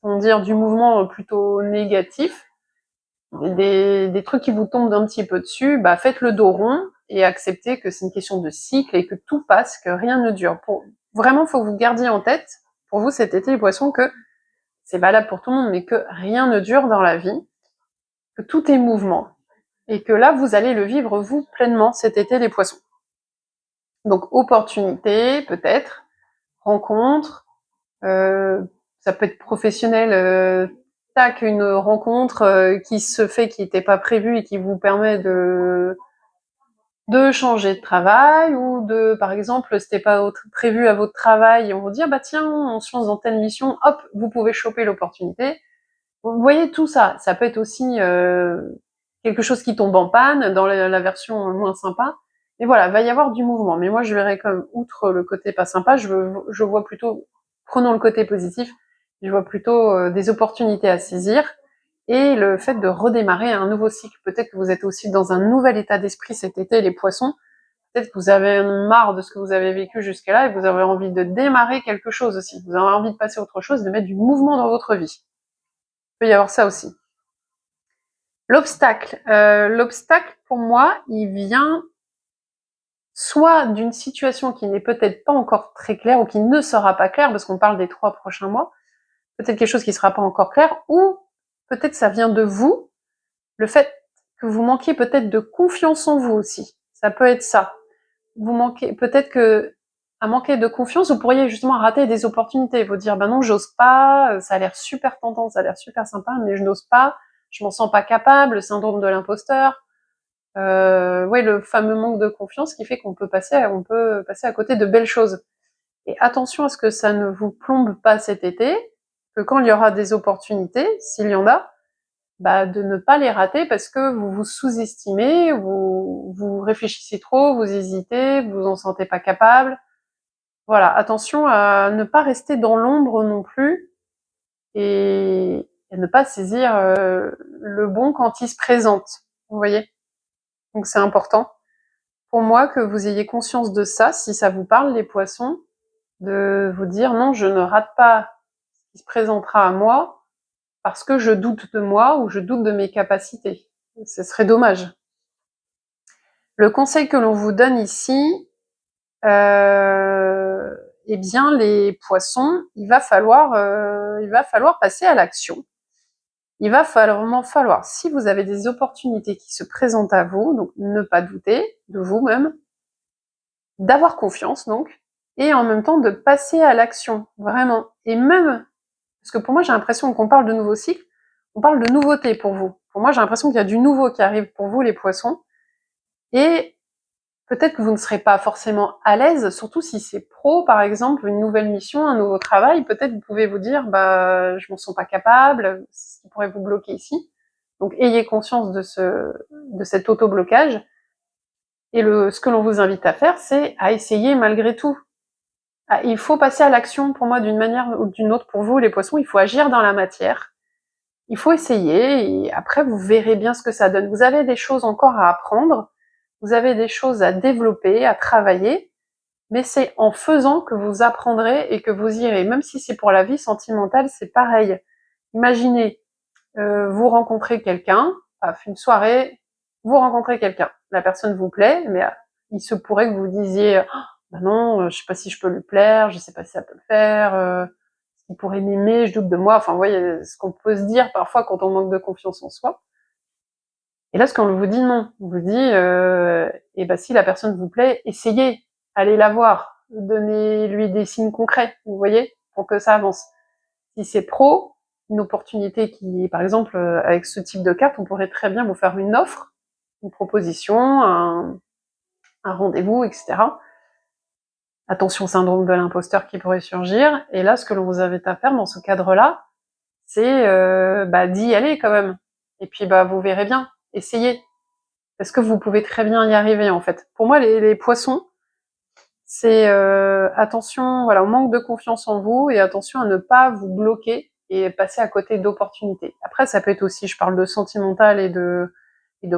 Speaker 1: comment dire, du mouvement plutôt négatif, des trucs qui vous tombent d'un petit peu dessus, faites le dos rond et acceptez que c'est une question de cycle et que tout passe, que rien ne dure. Vraiment, faut que vous gardiez en tête, pour vous cet été les poissons, que c'est valable pour tout le monde, mais que rien ne dure dans la vie, que tout est mouvement. Et que là, vous allez le vivre, vous, pleinement, cet été les poissons. Donc, opportunité, peut-être, rencontre, ça peut être professionnel, une rencontre qui se fait, qui n'était pas prévue et qui vous permet de changer de travail, ou par exemple, c'était pas prévu à votre travail et on vous dit, tiens, on se lance dans telle mission, hop, vous pouvez choper l'opportunité. Vous voyez tout ça. Ça peut être aussi quelque chose qui tombe en panne dans la version moins sympa. Et voilà, va y avoir du mouvement. Mais moi, je verrais comme, outre le côté pas sympa, je vois plutôt, prenons le côté positif, je vois plutôt des opportunités à saisir et le fait de redémarrer un nouveau cycle. Peut-être que vous êtes aussi dans un nouvel état d'esprit cet été, les poissons. Peut-être que vous avez marre de ce que vous avez vécu jusque-là et vous avez envie de démarrer quelque chose aussi. Vous avez envie de passer à autre chose, de mettre du mouvement dans votre vie. Il peut y avoir ça aussi. L'obstacle. L'obstacle, pour moi, il vient soit d'une situation qui n'est peut-être pas encore très claire ou qui ne sera pas claire, parce qu'on parle des 3 prochains mois, peut-être quelque chose qui ne sera pas encore clair, ou peut-être ça vient de vous, le fait que vous manquiez peut-être de confiance en vous aussi. Ça peut être ça. Vous manquez, peut-être que, à manquer de confiance, vous pourriez justement rater des opportunités, vous dire, non, j'ose pas, ça a l'air super tentant, ça a l'air super sympa, mais je n'ose pas, je m'en sens pas capable, le syndrome de l'imposteur, le fameux manque de confiance qui fait qu'on peut passer à côté de belles choses. Et attention à ce que ça ne vous plombe pas cet été, que quand il y aura des opportunités, s'il y en a, de ne pas les rater parce que vous vous sous-estimez, vous réfléchissez trop, vous hésitez, vous vous en sentez pas capable. Voilà, attention à ne pas rester dans l'ombre non plus et ne pas saisir le bon quand il se présente. Vous voyez? Donc c'est important pour moi que vous ayez conscience de ça, si ça vous parle, les poissons, de vous dire non, je ne rate pas ce qui se présentera à moi parce que je doute de moi ou je doute de mes capacités. Ce serait dommage. Le conseil que l'on vous donne ici, eh bien les poissons, il va falloir passer à l'action. Il va vraiment falloir, si vous avez des opportunités qui se présentent à vous, donc ne pas douter de vous-même, d'avoir confiance donc, et en même temps de passer à l'action, vraiment. Et même, parce que pour moi j'ai l'impression qu'on parle de nouveau cycle, on parle de nouveauté pour vous. Pour moi j'ai l'impression qu'il y a du nouveau qui arrive pour vous les poissons, Et peut-être que vous ne serez pas forcément à l'aise, surtout si c'est pro, par exemple, une nouvelle mission, un nouveau travail, peut-être vous pouvez vous dire, bah, je m'en sens pas capable, c'est ce qui pourrait vous bloquer ici. Donc, ayez conscience de cet auto-blocage. Et ce que l'on vous invite à faire, c'est à essayer malgré tout. Il faut passer à l'action, pour moi, d'une manière ou d'une autre. Pour vous, les poissons, il faut agir dans la matière. Il faut essayer, et après, vous verrez bien ce que ça donne. Vous avez des choses encore à apprendre, vous avez des choses à développer, à travailler, mais c'est en faisant que vous apprendrez et que vous irez. Même si c'est pour la vie sentimentale, c'est pareil. Imaginez, vous rencontrez quelqu'un, une soirée, vous rencontrez quelqu'un. La personne vous plaît, mais il se pourrait que vous disiez bah non, je sais pas si je peux lui plaire, je sais pas si ça peut le faire, il pourrait m'aimer, je doute de moi. Enfin, vous voyez ce qu'on peut se dire parfois quand on manque de confiance en soi. Et là, ce qu'on vous dit non, on vous dit et ben si la personne vous plaît, essayez, allez la voir, donnez-lui des signes concrets, vous voyez, pour que ça avance. Si c'est pro, une opportunité qui, par exemple, avec ce type de carte, on pourrait très bien vous faire une offre, une proposition, un rendez-vous, etc. Attention, syndrome de l'imposteur qui pourrait surgir. Et là, ce que l'on vous invite à faire dans ce cadre-là, c'est d'y aller quand même. Et puis vous verrez bien, essayez. Parce que vous pouvez très bien y arriver en fait. Pour moi, les poissons, c'est attention au manque de confiance en vous et attention à ne pas vous bloquer et passer à côté d'opportunités. Après, ça peut être aussi, je parle de sentimental et de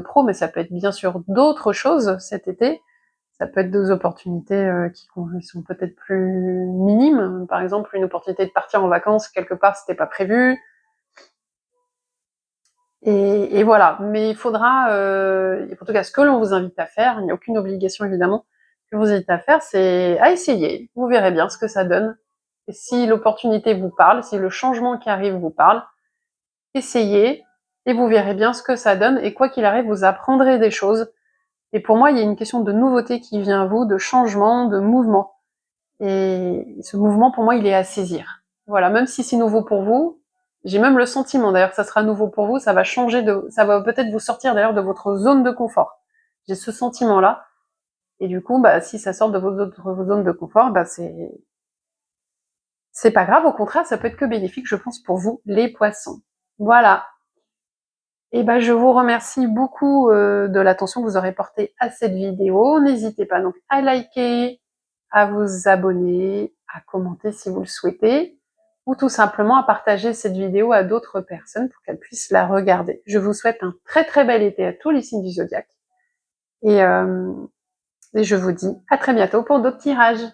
Speaker 1: pro, mais ça peut être bien sûr d'autres choses cet été. Ça peut être des opportunités qui sont peut-être plus minimes. Par exemple, une opportunité de partir en vacances quelque part, c'était pas prévu. Et voilà. Mais il faudra, en tout cas, ce que l'on vous invite à faire, il n'y a aucune obligation évidemment, ce que vous invite à faire, c'est à essayer. Vous verrez bien ce que ça donne. Et si l'opportunité vous parle, si le changement qui arrive vous parle, essayez et vous verrez bien ce que ça donne. Et quoi qu'il arrive, vous apprendrez des choses. Et pour moi, il y a une question de nouveauté qui vient à vous, de changement, de mouvement. Et ce mouvement, pour moi, il est à saisir. Voilà, même si c'est nouveau pour vous, j'ai même le sentiment d'ailleurs que ça sera nouveau pour vous, ça va ça va peut-être vous sortir d'ailleurs de votre zone de confort. J'ai ce sentiment-là. Et du coup, si ça sort de vos zones de confort, c'est pas grave, au contraire, ça peut être que bénéfique, je pense, pour vous, les poissons. Voilà. Et je vous remercie beaucoup de l'attention que vous aurez portée à cette vidéo. N'hésitez pas donc à liker, à vous abonner, à commenter si vous le souhaitez, ou tout simplement à partager cette vidéo à d'autres personnes pour qu'elles puissent la regarder. Je vous souhaite un très très bel été à tous les signes du zodiaque. Et je vous dis à très bientôt pour d'autres tirages.